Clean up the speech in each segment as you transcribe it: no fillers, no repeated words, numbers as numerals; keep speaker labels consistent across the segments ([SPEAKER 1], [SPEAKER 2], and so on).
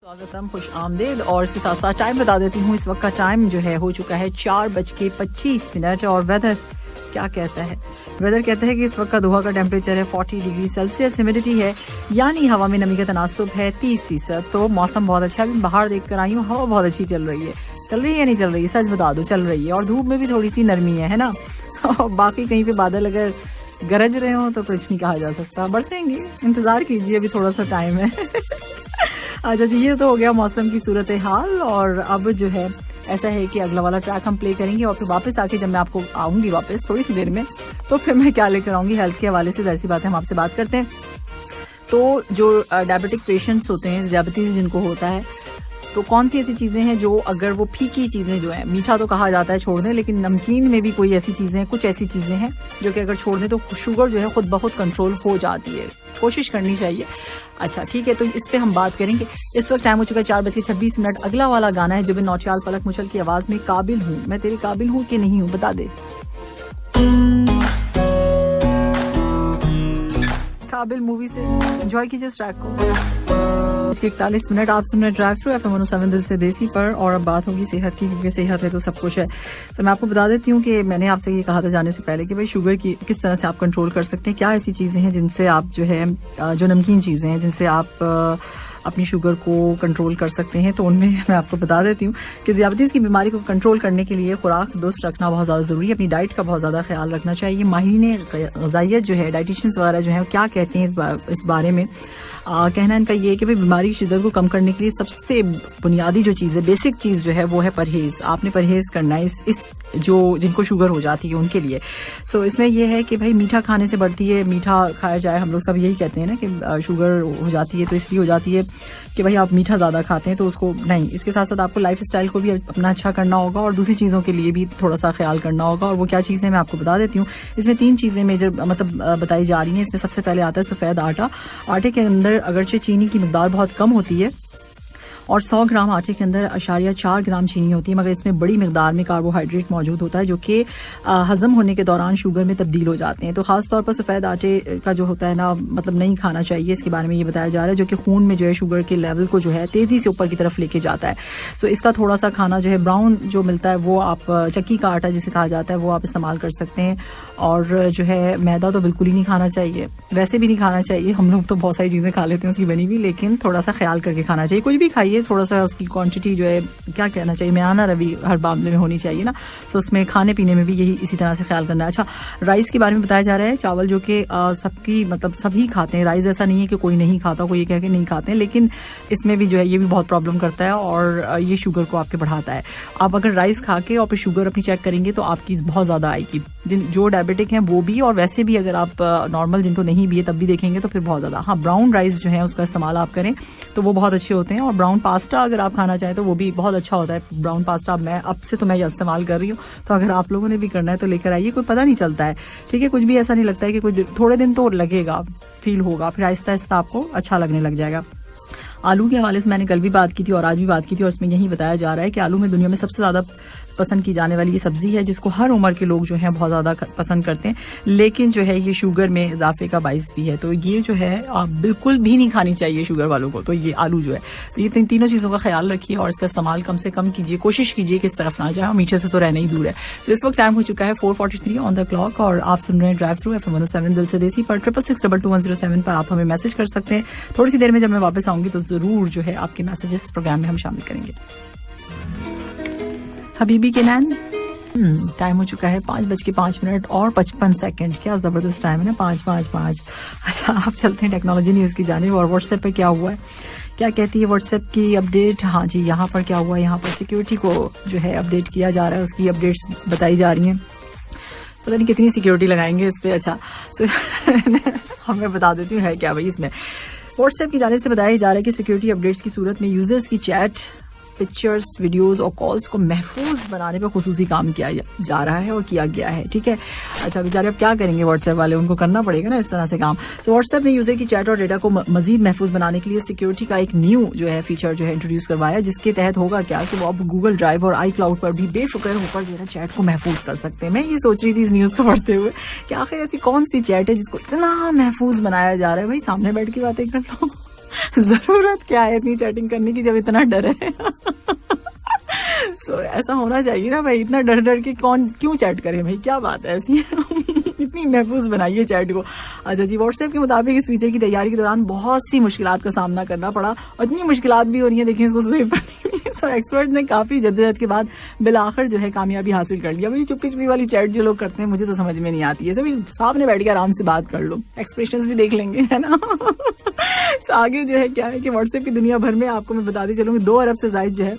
[SPEAKER 1] स्वागतम, खुश आमदेद। और इसके साथ साथ टाइम बता देती हूँ। इस वक्त का टाइम जो है हो चुका है 4:25 और वेदर क्या कहता है? वेदर कहता है कि इस वक्त का दोहा का टेम्परेचर है 40 डिग्री सेल्सियस, ह्यूमिडिटी है यानी हवा में नमी का तनासुब है 30%। तो मौसम बहुत अच्छा है। बाहर देख कर आई हूँ, हवा बहुत अच्छी चल रही है या नहीं चल रही है? सच बता दो, चल रही है। और धूप में भी थोड़ी सी नरमी है ना। बाकी कहीं पे बादल अगर गरज रहे हो तो कुछ नहीं कहा जा सकता, बरसेंगे, इंतजार कीजिए, अभी थोड़ा सा टाइम है। अच्छा जी, ये तो हो गया मौसम की सूरत हाल। और अब जो है ऐसा है कि अगला वाला ट्रैक हम प्ले करेंगे और फिर वापस आके जब मैं आपको आऊंगी वापस थोड़ी सी देर में, तो फिर मैं क्या लेकर आऊंगी हेल्थ के हवाले से। जाहिर सी बात है, हम आपसे बात करते हैं। तो जो डायबिटिक पेशेंट्स होते हैं, डायबिटीज जिनको होता है, तो कौन सी ऐसी चीज़ें हैं जो अगर वो फीकी चीज़ें जो है, मीठा तो कहा जाता है छोड़ दें, लेकिन नमकीन में भी कोई ऐसी चीज़ें हैं, कुछ ऐसी चीज़ें हैं जो कि अगर छोड़ दें तो शुगर जो है खुद ब खुद कंट्रोल हो जाती है। कोशिश करनी चाहिए। अच्छा ठीक है, तो इस पे हम बात करेंगे। इस वक्त टाइम हो चुका है 4:26। अगला वाला गाना है जुबिन नौटियाल पलक मुचल की आवाज़ में, काबिल हूँ मैं तेरे काबिल हूँ कि नहीं हूँ, बता दे। काबिल मूवी से एंजॉय कीजिए इस ट्रैक को। 41 आप सुन रहे drive through FM 107 Dil Se देसी पर। और अब बात होगी सेहत की, क्योंकि सेहत है तो सब कुछ है। तो मैं आपको बता देती हूँ कि मैंने आपसे ये कहा था जाने से पहले कि भाई शुगर की किस तरह से आप कंट्रोल कर सकते हैं। क्या ऐसी चीज़ें हैं जिनसे आप जो है, जो नमकीन चीज़ें हैं जिनसे आप अपनी शुगर को कंट्रोल कर सकते हैं। तो उनमें मैं आपको बता देती हूँ कि ज़ियादतीज़ की बीमारी को कंट्रोल करने के लिए खुराक दुरुस्त रखना बहुत ज़्यादा ज़रूरी है। अपनी डाइट का बहुत ज़्यादा ख्याल रखना चाहिए। माहिरीन ग़िज़ाइयत जो है, डाइटिशियंस वगैरह जो है, क्या कहते हैं इस बारे में। कहना इनका ये है कि भाई बीमारी की शिद्दत को कम करने के लिए सबसे बुनियादी जो चीज़ है, बेसिक चीज़ जो है वो है परहेज़। आपने परहेज़ करना है इस जो जिनको शुगर हो जाती है उनके लिए। सो इसमें यह है कि भाई मीठा खाने से बढ़ती है, मीठा खाया जाए। हम लोग सब यही कहते हैं ना कि शुगर हो जाती है तो इसलिए हो जाती है कि भाई आप मीठा ज़्यादा खाते हैं, तो उसको नहीं। इसके साथ साथ आपको लाइफ स्टाइल को भी अपना अच्छा करना होगा और दूसरी चीज़ों के लिए भी थोड़ा सा ख्याल करना होगा। और वो क्या चीज़ें मैं आपको बता देती हूँ। इसमें 3 चीज़ें मेजर मतलब बताई जा रही हैं। इसमें सबसे पहले आता है सफ़ेद आटा। आटे के अंदर अगरचे चीनी की मिकदार बहुत कम होती है और 100 ग्राम आटे के अंदर 0.4 ग्राम चीनी होती है, मगर इसमें बड़ी मिकदार में कार्बोहाइड्रेट मौजूद होता है जो कि हजम होने के दौरान शुगर में तब्दील हो जाते हैं। तो खास तौर पर सफ़ेद आटे का जो होता है ना, मतलब नहीं खाना चाहिए। इसके बारे में ये बताया जा रहा है, जो कि खून में जो है शुगर के लेवल को जो है तेज़ी से ऊपर की तरफ लेके जाता है। सो इसका थोड़ा सा खाना जो है, ब्राउन जो मिलता है वो आप, चक्की का आटा जिसे कहा जाता है, वो आप इस्तेमाल कर सकते हैं। और जो है मैदा तो बिल्कुल ही नहीं खाना चाहिए, वैसे भी नहीं खाना चाहिए। हम लोग तो बहुत सारी चीज़ें खा लेते हैं उसकी बनी हुई, लेकिन थोड़ा सा ख्याल करके खाना चाहिए। कुछ भी खाइए, थोड़ा सा उसकी क्वांटिटी जो है, क्या कहना चाहिए, म्याना रवि हर मामले में होनी चाहिए ना। तो उसमें खाने पीने में भी यही इसी तरह से ख्याल करना है। अच्छा, राइस के बारे में बताया जा रहा है, चावल जो कि सबकी मतलब सभी खाते हैं। राइस ऐसा नहीं है कि कोई नहीं खाता, कोई ये कह के नहीं खाते हैं, लेकिन इसमें भी जो है ये भी बहुत प्रॉब्लम करता है और ये शुगर को आपके बढ़ाता है। आप अगर राइस खा के और फिर शुगर अपनी चेक करेंगे तो आपकी बहुत ज़्यादा आएगी। जो डायबिटिक हैं वो भी, और वैसे भी अगर आप नॉर्मल जिनको नहीं भी है तब भी देखेंगे तो फिर बहुत ज़्यादा। हाँ, ब्राउन राइस जो है उसका इस्तेमाल आप करें तो वो बहुत अच्छे होते हैं। और ब्राउन पास्ता अगर आप खाना चाहें तो वो भी बहुत अच्छा होता है। ब्राउन पास्ता मैं अब से तो मैं ये इस्तेमाल कर रही हूँ, तो अगर आप लोगों ने भी करना है तो लेकर आइए। कोई पता नहीं चलता है, ठीक है, कुछ भी ऐसा नहीं लगता है कि कुछ थोड़े दिन तो लगेगा, फील होगा, फिर आहिस्ता आहिस्ता आपको अच्छा लगने लग जाएगा। आलू के हवाले से मैंने कल भी बात की थी और आज भी बात की थी, और इसमें यही बताया जा रहा है कि आलू में दुनिया में सबसे ज़्यादा पसंद की जाने वाली ये सब्जी है, जिसको हर उम्र के लोग जो हैं बहुत ज़्यादा पसंद करते हैं, लेकिन जो है ये शुगर में इजाफे का बाइस भी है। तो ये जो है आप बिल्कुल भी नहीं खानी चाहिए शुगर वालों को। तो ये आलू जो है, तो ये तीनों चीज़ों का ख्याल रखिए और इसका इस्तेमाल कम से कम कीजिए, कोशिश कीजिए कि इस तरफ ना जाए। मीठे से तो रहना ही दूर है। तो इस वक्त टाइम हो चुका है 4:43 ऑन द क्लॉक और आप सुन रहे हैं drive through FM 107 Dil Se देसी पर। 66622107 पर आप हमें मैसेज कर सकते हैं। थोड़ी सी देर में जब मैं वापस आऊँगी तो ज़रूर जो है आपके मैसेजेस प्रोग्राम में हम शामिल करेंगे। हबीबी के नैन, टाइम हो चुका है 5:05 और 55। क्या ज़बरदस्त टाइम है ना, 5:55। अच्छा, आप चलते हैं टेक्नोलॉजी न्यूज़ की जानिब। और व्हाट्सएप पे क्या हुआ है, क्या कहती है व्हाट्सएप की अपडेट। हाँ जी, यहाँ पर क्या हुआ है, यहाँ पर सिक्योरिटी को जो है अपडेट किया जा रहा है, उसकी अपडेट्स बताई जा रही हैं। पता नहीं कितनी सिक्योरिटी लगाएंगे इस पर। अच्छा, हमें बता देती हूँ है क्या भाई। इसमें व्हाट्सएप की जानिब से बताया जा रहा है कि सिक्योरिटी अपडेट्स की सूरत में यूजर्स की चैट, पिक्चर्स, वीडियोस और कॉल्स को महफूज बनाने पर खुसूसी काम किया जा रहा है और किया गया है, ठीक है। अच्छा, बेचारे अब क्या करेंगे व्हाट्सएप वाले, उनको करना पड़ेगा ना इस तरह से काम। तो व्हाट्सएप ने यूजर की चैट और डेटा को मजीद महफूज बनाने के लिए सिक्योरिटी का एक न्यू जो है फीचर जो है इंट्रोड्यूस करवाया, जिसके तहत होगा क्या कि वो अब गूगल ड्राइव और iCloud पर भी बेफिक्र होकर जो है चैट को महफूज कर सकते हैं। मैं ये सोच रही थी इस न्यूज़ को पढ़ते हुए कि आखिर ऐसी कौन सी चैट है जिसको इतना महफूज बनाया जा रहा है। भाई सामने बैठ के बातें कर लो, जरूरत क्या है इतनी चैटिंग करने की जब इतना डर है। So, ऐसा होना चाहिए ना भाई, इतना डर डर के कौन क्यों चैट करे भाई, क्या बात है ऐसी। इतनी महफूज बनाइए चैट को। अच्छा जी, व्हाट्सएप के मुताबिक इस फीचर की तैयारी के दौरान बहुत सी मुश्किलात का सामना करना पड़ा और इतनी मुश्किलात भी हो रही है, देखिए इसको सेव करने के लिए। तो एक्सपर्ट ने काफी जद्दोजहद के बाद बिलाखिर जो है कामयाबी हासिल कर लिया। भाई चुपकी चुपकी वाली चैट जो लोग करते हैं मुझे तो समझ में नहीं आती है। सभी सामने बैठ के आराम से बात कर लो, एक्सप्रेशंस भी देख लेंगे, है ना। तो आगे जो है क्या है कि व्हाट्सएप की दुनिया भर में आपको मैं बताती चलूंगी 2 अरब से ज्यादा जो है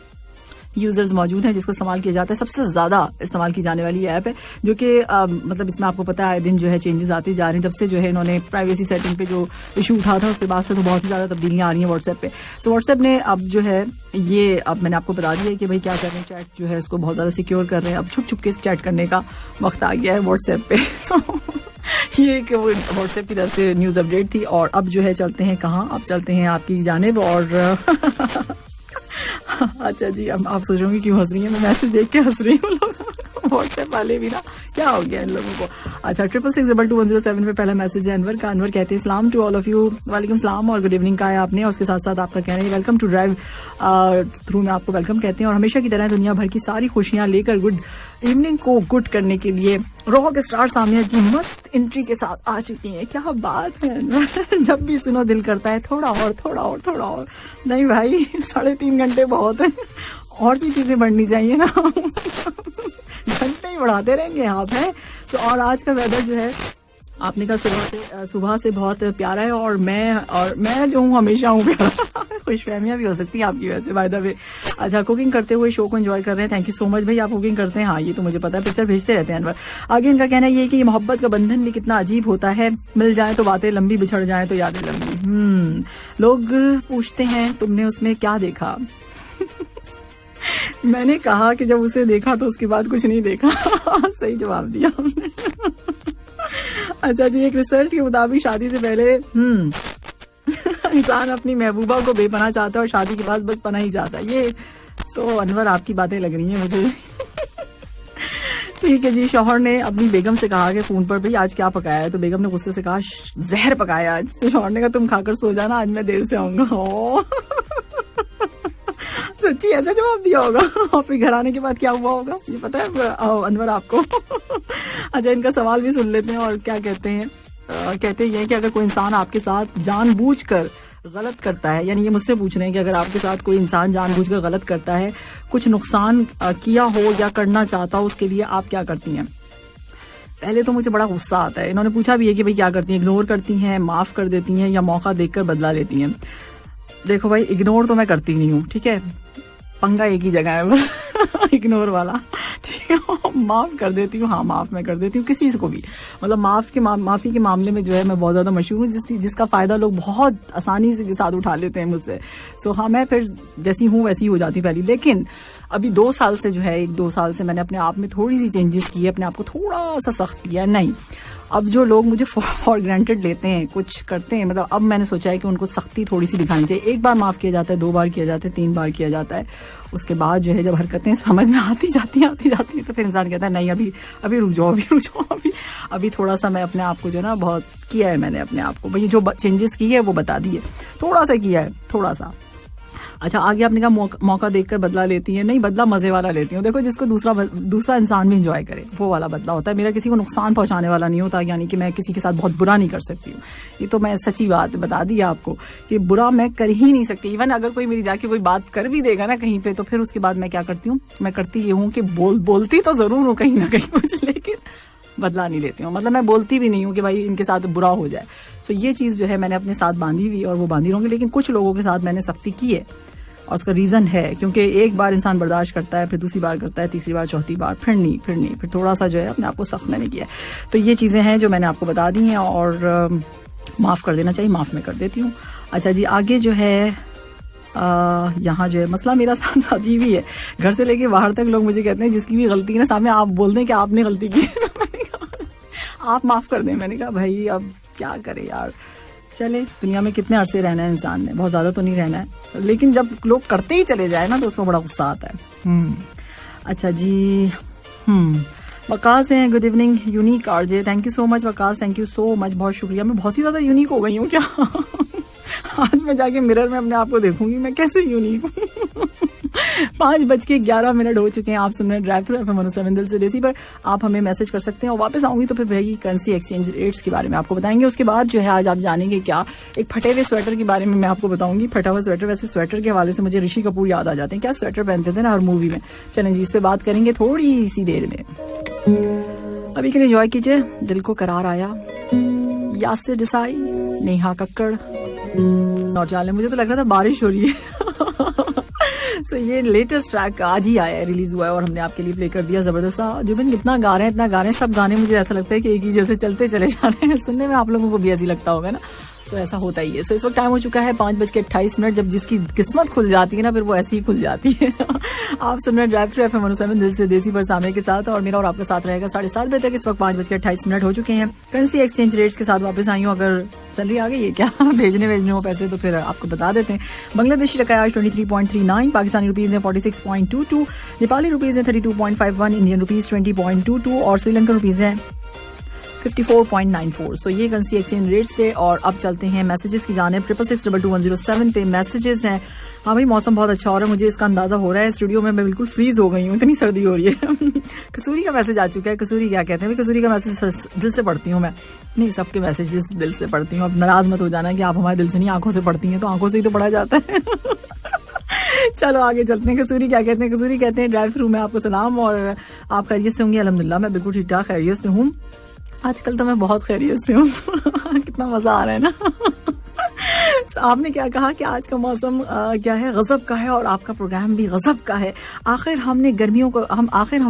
[SPEAKER 1] यूजर्स मौजूद हैं जिसको इस्तेमाल किया जाता है। सबसे ज्यादा इस्तेमाल की जाने वाली ऐप है जो कि मतलब इसमें आपको पता है दिन जो है चेंजेस आते जा रहे हैं। जब से जो है इन्होंने प्राइवेसी सेटिंग पे जो इशू उठा था उसके बाद से तो बहुत ही ज्यादा तब्दीलियां आ रही हैं व्हाट्सएप पे। तो व्हाट्सएप ने अब जो है ये अब मैंने आपको बता दिया कि भाई क्या कर रहे हैं, चैट जो है इसको बहुत ज्यादा सिक्योर कर रहे हैं। अब छुप छुप के चैट करने का वक्त आ गया है व्हाट्सएप पे। तो ये एक व्हाट्सएप की तरफ से न्यूज अपडेट थी। और अब जो है चलते हैं कहाँ, अब चलते हैं आपकी जानिब। और अच्छा जी, अब आप सोच रहे होंगे क्यों हंस रही है, मैं मैसेज देख के हंस रही हूँ। लोग व्हाट्सएप वाले भी ना, क्या हो गया इन लोगों को। अच्छा 66621007 पे पहला मैसेज है अनवर का। अनवर कहते हैं सलाम टू ऑल ऑफ यू। वालेकुम सलाम और गुड इवनिंग का है आपने। और उसके साथ साथ आपका कहना है वेलकम टू ड्राइव थ्रू में आपको वेलकम कहते हैं। और हमेशा की तरह दुनिया भर की सारी खुशियां लेकर गुड इवनिंग को गुड करने के लिए रॉक स्टार सामने जी मस्त एंट्री के साथ आ चुकी हैं। क्या बात है। जब भी सुनो दिल करता है थोड़ा और थोड़ा और थोड़ा और। नहीं भाई 3.5 घंटे बहुत है, और भी चीजें बढ़नी चाहिए ना। घंटे ही बढ़ाते रहेंगे आप, है। तो और आज का वेदर जो है आपने कहा सुबह से बहुत प्यारा है। और मैं जो हूँ हमेशा हूँ प्यारा। खुशफहमियां भी हो सकती है आपकी वजह से बाय द वे। अच्छा कुकिंग करते हुए शो को एंजॉय कर रहे हैं, थैंक यू सो मच भाई। आप कुकिंग करते हैं, हाँ ये तो मुझे पता है, पिक्चर भेजते रहते हैं अनवर। आगे इनका कहना ये है कि ये मोहब्बत का बंधन भी कितना अजीब होता है, मिल जाए तो बातें लंबी, बिछड़ जाए तो यादें लंबी। लोग पूछते हैं तुमने उसमें क्या देखा। मैंने कहा कि जब उसे देखा तो उसके बाद कुछ नहीं देखा। सही जवाब दिया हमने। अच्छा जी, एक रिसर्च के मुताबिक शादी से पहले इंसान अपनी महबूबा को बेपनाह चाहता है और शादी के बाद बस पनाह ही चाहता है। ये तो अनवर आपकी बातें लग रही हैं मुझे। ठीक है जी, शौहर ने अपनी बेगम से कहा कि फोन पर भाई आज क्या पकाया है, तो बेगम ने गुस्से से कहा जहर पकाया आज। तो शौहर ने कहा तुम खाकर सो जाना, आज मैं देर से आऊंगा। सच्ची ऐसा जवाब दिया होगा। और फिर घर आने के बाद क्या हुआ होगा ये पता है अनवर आपको। अच्छा इनका सवाल भी सुन लेते हैं। और क्या कहते हैं, कहते हैं कि अगर कोई इंसान आपके साथ जानबूझकर गलत करता है, यानी ये मुझसे पूछ रहे हैं कि अगर आपके साथ कोई इंसान जानबूझकर गलत करता है, कुछ नुकसान किया हो या करना चाहता हो, उसके लिए आप क्या करती हैं। पहले तो मुझे बड़ा गुस्सा आता है। इन्होंने पूछा भी है कि भाई क्या करती हैं, इग्नोर करती हैं, माफ कर देती हैं या मौका देखकर बदला लेती हैं। देखो भाई इग्नोर तो मैं करती नहीं हूँ, ठीक है, पंगा एक ही जगह है इग्नोर वाला, ठीक है। माफ कर देती हूँ, हाँ माफ मैं कर देती हूँ किसी को भी। मतलब माफी के मामले में जो है मैं बहुत ज्यादा मशहूर हूँ, जिसका फायदा लोग बहुत आसानी से साथ उठा लेते हैं मुझसे। सो हाँ मैं फिर जैसी हूँ वैसी हो जाती पहली। लेकिन अभी 2 साल से जो है 1-2 साल से मैंने अपने आप में थोड़ी सी चेंजेस की है, अपने आप को थोड़ा सा सख्त किया। नहीं अब जो लोग मुझे फॉर ग्रांटेड लेते हैं, कुछ करते हैं, मतलब अब मैंने सोचा है कि उनको सख्ती थोड़ी सी दिखानी चाहिए। 1 बार माफ किया जाता है, 2 बार किया जाता है, 3 बार किया जाता है, उसके बाद जो है जब हरकतें समझ में आती जाती हैं तो फिर इंसान कहता है नहीं अभी रुक जाओ, अभी थोड़ा सा मैं अपने आप को जो ना बहुत किया है मैंने अपने आप को, भाई जो चेंजेस की है वो बता दिए, थोड़ा सा किया है, थोड़ा सा। अच्छा आगे आपने कहा मौका देखकर बदला लेती है। नहीं, बदला मजे वाला लेती हूँ। देखो जिसको दूसरा इंसान भी एंजॉय करे वो वाला बदला होता है। मेरा किसी को नुकसान पहुंचाने वाला नहीं होता, यानी कि मैं किसी के साथ बहुत बुरा नहीं कर सकती हूँ। ये तो मैं सच्ची बात बता दी आपको कि बुरा मैं कर ही नहीं सकती। इवन अगर कोई मेरी जाके कोई बात कर भी देगा ना कहीं पे, तो फिर उसके बाद मैं क्या करती हूँ, मैं करती ये हूँ कि बोलती तो जरूर हूँ कहीं ना कहीं मुझे, लेकिन बदला नहीं लेती हूँ। मतलब मैं बोलती भी नहीं हूँ कि भाई इनके साथ बुरा हो जाए। सो ये चीज जो है मैंने अपने साथ बांधी हुई और वो बांधी रहूंगी। लेकिन कुछ लोगों के साथ मैंने सख्ती की है और उसका रीजन है क्योंकि एक बार इंसान बर्दाश्त करता है, फिर दूसरी बार करता है, तीसरी बार, चौथी बार, फिर नहीं, फिर थोड़ा सा जो है अपने आप को सख्त मैंने किया। तो ये चीजें हैं जो मैंने आपको बता दी हैं। और माफ कर देना चाहिए, माफ मैं कर देती हूँ। अच्छा जी आगे जो है यहाँ जो है मसला मेरा साथ अजीब ही है। घर से लेके बाहर तक लोग मुझे कहते हैं जिसकी भी गलती है ना सामने आप बोल दें कि आपने गलती की। मैंने कहा आप माफ कर दें। मैंने कहा भाई अब क्या करे यार, चले दुनिया में कितने अरसे रहना है इंसान ने, बहुत ज्यादा तो नहीं रहना है। लेकिन जब लोग करते ही चले जाए ना तो उसमें बड़ा गुस्सा आता है। अच्छा जी वकास हैं, good evening unique RJ, thank you so much Waqas, thank you so much, बहुत शुक्रिया। मैं बहुत ही ज्यादा यूनिक हो गई हूँ क्या। आज मैं जाके मिरर में अपने आप को देखूंगी मैं कैसे यूनिक हूँ। 5:11 हो चुके हैं। आप सुन रहे हैं drive through FM 107 Dil Se देसी पर। आप हमें मैसेज कर सकते हैं और वापस आऊंगी तो फिर रहेगी करेंसी एक्सचेंज रेट्स के बारे में आपको बताएंगे। उसके बाद जो है आज आप जानेंगे क्या, एक फटे हुए स्वेटर के बारे में मैं आपको बताऊंगी। फटा हुआ स्वेटर, वैसे स्वेटर के हवाले से मुझे ऋषि कपूर याद आ जाते हैं, क्या स्वेटर पहनते थे ना हर मूवी में। चलें जी, इस पे बात करेंगे थोड़ी सी देर में। अभी के लिए एंजॉय कीजिए, दिल को करार आया, यासिर देसाई, नेहा कक्कड़ और चाले। मुझे तो लग रहा था बारिश हो रही है। So, ये लेटेस्ट ट्रैक आज ही आया है, रिलीज हुआ है और हमने आपके लिए प्ले कर दिया। जबरदस्त सा जुबिन, कितना गा रहे हैं, इतना गा रहे हैं, सब गाने मुझे ऐसा लगता है कि एक ही जैसे चलते चले जा रहे हैं। सुनने में आप लोगों को भी ऐसी लगता होगा ना। सो ऐसा होता ही है। सो इस वक्त टाइम हो चुका है 5:28। जब जिसकी किस्मत खुल जाती है ना फिर वो ऐसी ही खुल जाती है। आप सुन रहे हैं drive through FM 107 Dil Se देसी पर सामने के साथ, और मेरा और आपका साथ रहेगा 7:30 बजे तक। इस वक्त 5:28 हो चुके हैं। करेंसी एक्सचेंज रेट्स के साथ वापस आई हूँ। अगर सैलरी आ गई है क्या भेजने हो पैसे तो फिर आपको बता देते हैं। बांग्लादेशी टका आज 23.39, पाकिस्तानी रुपीज है 46.22, नेपाली रुपीज है 32.51, इंडियन रुपीज 20.22 और श्रीलंकन रुपीज है 54.94। सो ये करेंसी एक्सचेंज रेट्स थे। और अब चलते हैं मैसेजेस की जाने। 66622107 पे मैसेजेस हैं। हाँ भाई, मौसम बहुत अच्छा हो रहा है, मुझे इसका अंदाजा हो रहा है। स्टूडियो में मैं बिल्कुल फ्रीज हो गई हूँ, इतनी सर्दी हो रही है। कसूरी का मैसेज आ चुका है। कसूरी क्या कहते हैं? कसूरी का मैसेज दिल से पढ़ती हूँ मैं, नहीं सबके मैसेजेस दिल से पढ़ती हूँ। अब नाराज मत हो जाना कि आप हमारे दिल से नहीं आंखों से पढ़ती हैं, तो आंखों से ही तो पढ़ा जाता है। चलो आगे चलते हैं। कसूरी क्या कहते हैं? कसूरी कहते हैं ड्राइव थ्रू में आपको सलाम और आप खैरियत से होंगे? अल्हम्दुलिल्लाह मैं बिल्कुल ठीक ठाक खैरियत से हूँ। आजकल तो मैं बहुत खैरियत से हूँ। कितना मजा आ रहा है ना। आपने क्या कहा कि आज का मौसम क्या है, गजब का है, और आपका प्रोग्राम भी गजब का है। आखिर हम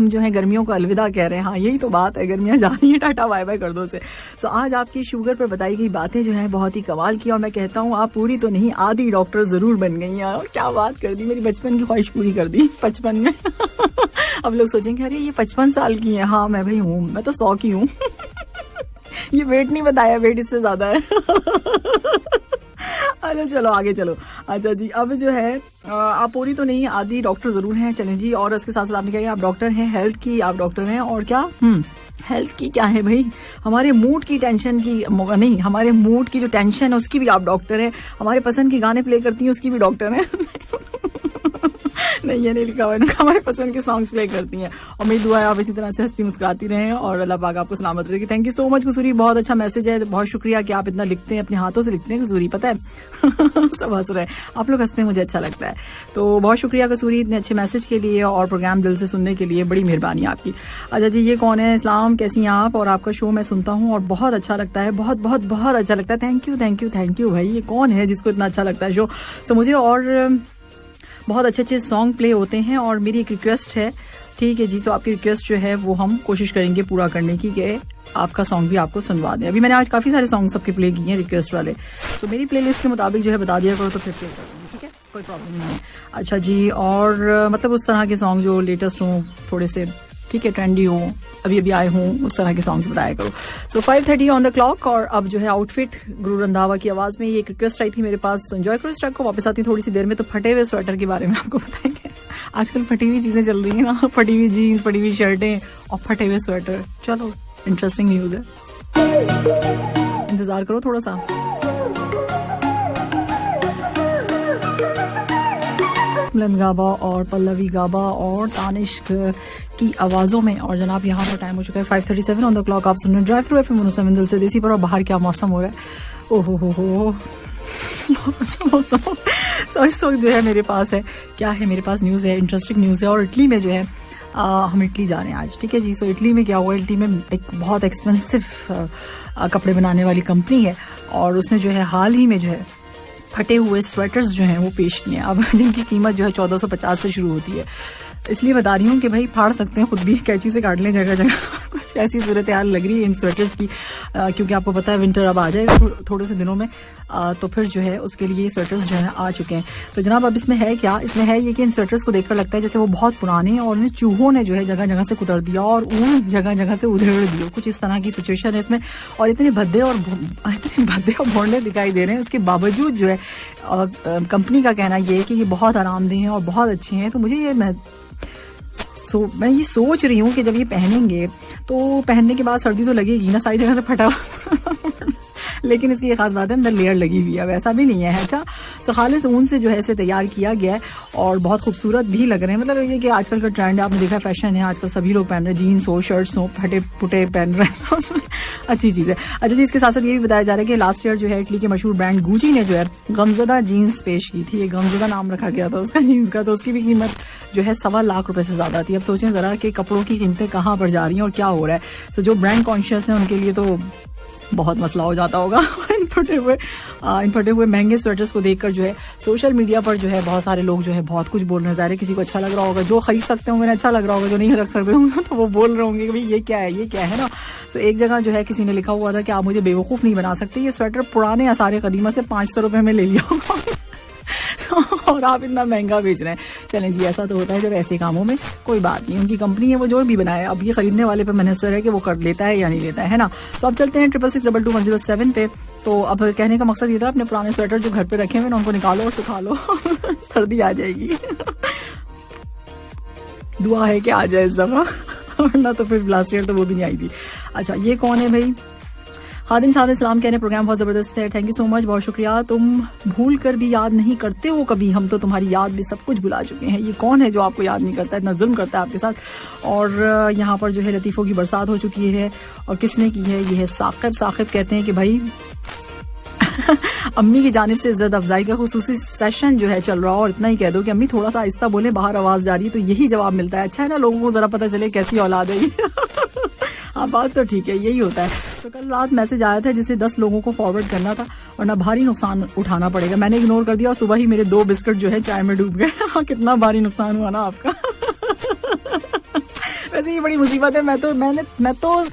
[SPEAKER 1] जो है गर्मियों को अलविदा कह रहे हैं। हाँ यही तो बात है, गर्मियां जा रही हैं, टाटा बाय बाय कर दो से। सो आज आपकी शुगर पर बताई गई बातें जो है बहुत ही कमाल की, और मैं कहता हूँ आप पूरी तो नहीं आधी डॉक्टर जरूर बन गई हैं। और क्या बात कर दी, मेरी बचपन की ख्वाहिश पूरी कर दी 55 में। अब लोग सोचेंगे अरे ये 55 साल की है। हाँ मैं भाई हूँ, मैं तो 100 की हूँ। ये वेट नहीं बताया, वेट इससे ज्यादा है। अच्छा चलो आगे चलो। अच्छा जी, अब जो है आप पूरी तो नहीं आधी डॉक्टर जरूर हैं। चलें जी, और उसके साथ साथ आपने कहा आप डॉक्टर हैं, हेल्थ की आप डॉक्टर हैं, और क्या हेल्थ की क्या है भाई, हमारे मूड की टेंशन की नहीं, हमारे मूड की जो टेंशन है उसकी भी आप डॉक्टर हैं। हमारे पसंद की गाने प्ले करती हैं उसकी भी डॉक्टर हैं। नहीं ये नहीं लिखा हुआ, हमारे पसंद के सॉन्ग्स प्ले करती हैं। और मेरी दुआ है आप इसी तरह से हंसती मुस्कुराती रहें और अल्लाह पाक आपको सलामत रखेगी। थैंक यू सो मच कसूरी, बहुत अच्छा मैसेज है, बहुत शुक्रिया कि आप इतना लिखते हैं, अपने हाथों से लिखते हैं कसूरी, पता है। सब हंस रहे हैं, आप लोग हंसते हैं, मुझे अच्छा लगता है। तो बहुत शुक्रिया कसूरी इतने अच्छे मैसेज के लिए और प्रोग्राम दिल से सुनने के लिए, बड़ी मेहरबानी आपकी। अच्छा जी, ये कौन है? इस्लाम, कैसी हैं आप? और आपका शो मैं सुनता हूँ और बहुत अच्छा लगता है, बहुत बहुत बहुत अच्छा लगता है। थैंक यू भाई। ये कौन है जिसको इतना अच्छा लगता है शो? सो मुझे और बहुत अच्छे अच्छे सॉन्ग प्ले होते हैं, और मेरी एक रिक्वेस्ट है, ठीक है जी, तो आपकी रिक्वेस्ट जो है वो हम कोशिश करेंगे पूरा करने की, कि आपका सॉन्ग भी आपको सुनवा दें। अभी मैंने आज काफी सारे सॉन्ग सबके प्ले किए हैं रिक्वेस्ट वाले, तो मेरी प्लेलिस्ट के मुताबिक जो है बता दिया करो तो फिर प्ले कर दूंगी, ठीक है, कोई प्रॉब्लम नहीं है। अच्छा जी, और मतलब उस तरह के सॉन्ग जो लेटेस्ट हों, थोड़े से ठीक है ट्रेंडी हो, अभी आए हों, उस तरह के सॉन्ग्स बताया करो। सो 5:30 ऑन द क्लॉक, और अब जो है आउटफिट गुरु रंधावा की आवाज में ये एक रिक्वेस्ट आई थी मेरे पास, तो एंजॉय करो इस ट्रैक को। वापस आती थोड़ी सी देर में, तो फटे हुए स्वेटर के बारे में आपको बताएंगे। आजकल फटी हुई चीजें चल रही है ना, फटी हुई जीन्स, फटी हुई शर्टें और फटे हुए स्वेटर। चलो इंटरेस्टिंग न्यूज है, इंतजार करो थोड़ा सा। बुलंद गाबा और पल्लवी गाबा और तानिश्क की आवाजों में। और जनाब यहाँ पर टाइम हो चुका है 5:37 ऑन द क्लॉक। आप सुन रहे हैं drive through FM 107 Dil Se देसी पर। और बाहर क्या मौसम हो रहा है, ओहो हो मौसम। सो इस वक्त जो है मेरे पास है, क्या है मेरे पास न्यूज़ है, इंटरेस्टिंग न्यूज़ है। और इटली में जो है हम इटली जा रहे हैं आज, ठीक है जी। सो इटली में क्या हुआ, इटली में एक बहुत एक्सपेंसिव कपड़े बनाने वाली कंपनी है, और उसने जो है हाल ही में जो है फटे हुए स्वेटर्स जो हैं वो पेश किए हैं। अब जिनकी कीमत जो है 1450 से शुरू होती है। इसलिए बता रही हूँ कि भाई फाड़ सकते हैं खुद भी, कैंची से काट लें जगह जगह। कुछ ऐसी सूरत हाल लग रही है इन स्वेटर्स की, क्योंकि आपको पता है विंटर अब आ जाएगा थोड़े से दिनों में, तो फिर जो है उसके लिए स्वेटर्स जो है आ चुके हैं। तो जनाब अब इसमें है क्या, इसमें है ये कि इन स्वेटर्स को देखकर लगता है जैसे वो बहुत पुराने हैं, और उन्हें चूहों ने जो है जगह जगह से कुतर दिया और ऊन जगह जगह से उधेड़ दिया, कुछ इस तरह की सिचुएशन है इसमें। और इतने भद्दे और भोंडे दिखाई दे रहे हैं, उसके बावजूद जो है कंपनी का कहना ये है कि ये बहुत आरामदेह हैं और बहुत अच्छे हैं। तो मुझे ये मैं ये सोच रही हूँ कि जब ये पहनेंगे तो पहनने के बाद सर्दी तो लगेगी ना, सारी जगह से फटा लेकिन इसकी ये खास बात है अंदर लेयर लगी हुई है, वैसा भी नहीं है। अच्छा, तो खालिस ऊन से जो है इसे तैयार किया गया है और बहुत खूबसूरत भी लग रहे हैं। मतलब ये कि आजकल का ट्रेंड है, आपने देखा फैशन है, आजकल सभी लोग पहन रहे हैं, जीन्स हो, शर्ट्स हो, फटे पुटे पहन रहे हैं, तो अच्छी चीज है। अच्छा जी, इसके साथ साथ ये भी बताया जा रहा है कि लास्ट ईयर जो है इटली के मशहूर ब्रांड गुची ने जो है गमजदा जीन्स पेश की थी। ये गमजदा नाम रखा गया था उसका जीन्स का, तो उसकी भी कीमत जो है 1.25 लाख रुपए से ज्यादा थी। अब सोचें जरा कि कपड़ों की कीमतें कहाँ पर जा रही हैं और क्या हो रहा है। सो जो ब्रांड कॉन्शियस है उनके लिए तो बहुत मसला हो जाता होगा। इन फटे हुए महंगे स्वेटर्स को देखकर जो है सोशल मीडिया पर जो है बहुत सारे लोग जो है बहुत कुछ बोल रहे हैं। किसी को अच्छा लग रहा होगा, जो खरीद सकते होंगे अच्छा लग रहा होगा, जो नहीं रख सकते होंगे तो वो बोल रहे होंगे कि भाई ये क्या है, ये क्या है ना। सो एक जगह जो है किसी ने लिखा हुआ था कि आप मुझे बेवकूफ नहीं बना सकते, ये स्वेटर पुराने आसार कदीमा से 500 रुपए में ले लिया होगा और आप इतना महंगा बेच रहे हैं। चलें जी, ऐसा तो होता है जब ऐसे कामों में, कोई बात नहीं, उनकी कंपनी है, वो जो भी बनाए, अब ये खरीदने वाले पे मुनहसर है कि वो कर लेता है या नहीं लेता है ना। तो अब चलते हैं 66622107 पे। तो अब कहने का मकसद ये था, अपने पुराने स्वेटर जो घर पे रखे हुए ना उनको निकालो और सुखा लो सर्दी आ जाएगी दुआ है कि आ जाए इस दफा, वरना तो फिर लास्ट ईयर तो वो भी नहीं आई थी। अच्छा, ये कौन है भाई? खादिम साहब इस्लाम कहने प्रोग्राम बहुत जबरदस्त है, थैंक यू सो मच, बहुत शुक्रिया। तुम भूल कर भी याद नहीं करते हो कभी, हम तो तुम्हारी याद भी सब कुछ भुला चुके हैं। ये कौन है जो आपको याद नहीं करता, इतना जुल्म करता है आपके साथ? और यहाँ पर जो है लतीफ़ों की बरसात हो चुकी है, और किसने की है? ये है साकिब कहते हैं कि भाई अम्मी की जानिब से इज्जत अफजाई का खुसूसी सेशन जो है चल रहा हो, और इतना ही कह दो कि अम्मी थोड़ा सा आहिस्ता बोले, बाहर आवाज जा रही है, तो यही जवाब मिलता है। अच्छा है ना, लोगों को जरा पता चले कैसी औलाद है हाँ, बात तो ठीक है, यही होता है। तो कल रात मैसेज आया था जिसे 10 लोगों को फॉरवर्ड करना था, और ना भारी नुकसान उठाना पड़ेगा। मैंने इग्नोर कर दिया और सुबह ही मेरे 2 बिस्किट जो है चाय में डूब गए। हाँ, कितना भारी नुकसान हुआ ना आपका वैसे ये बड़ी मुसीबत है। मैं तो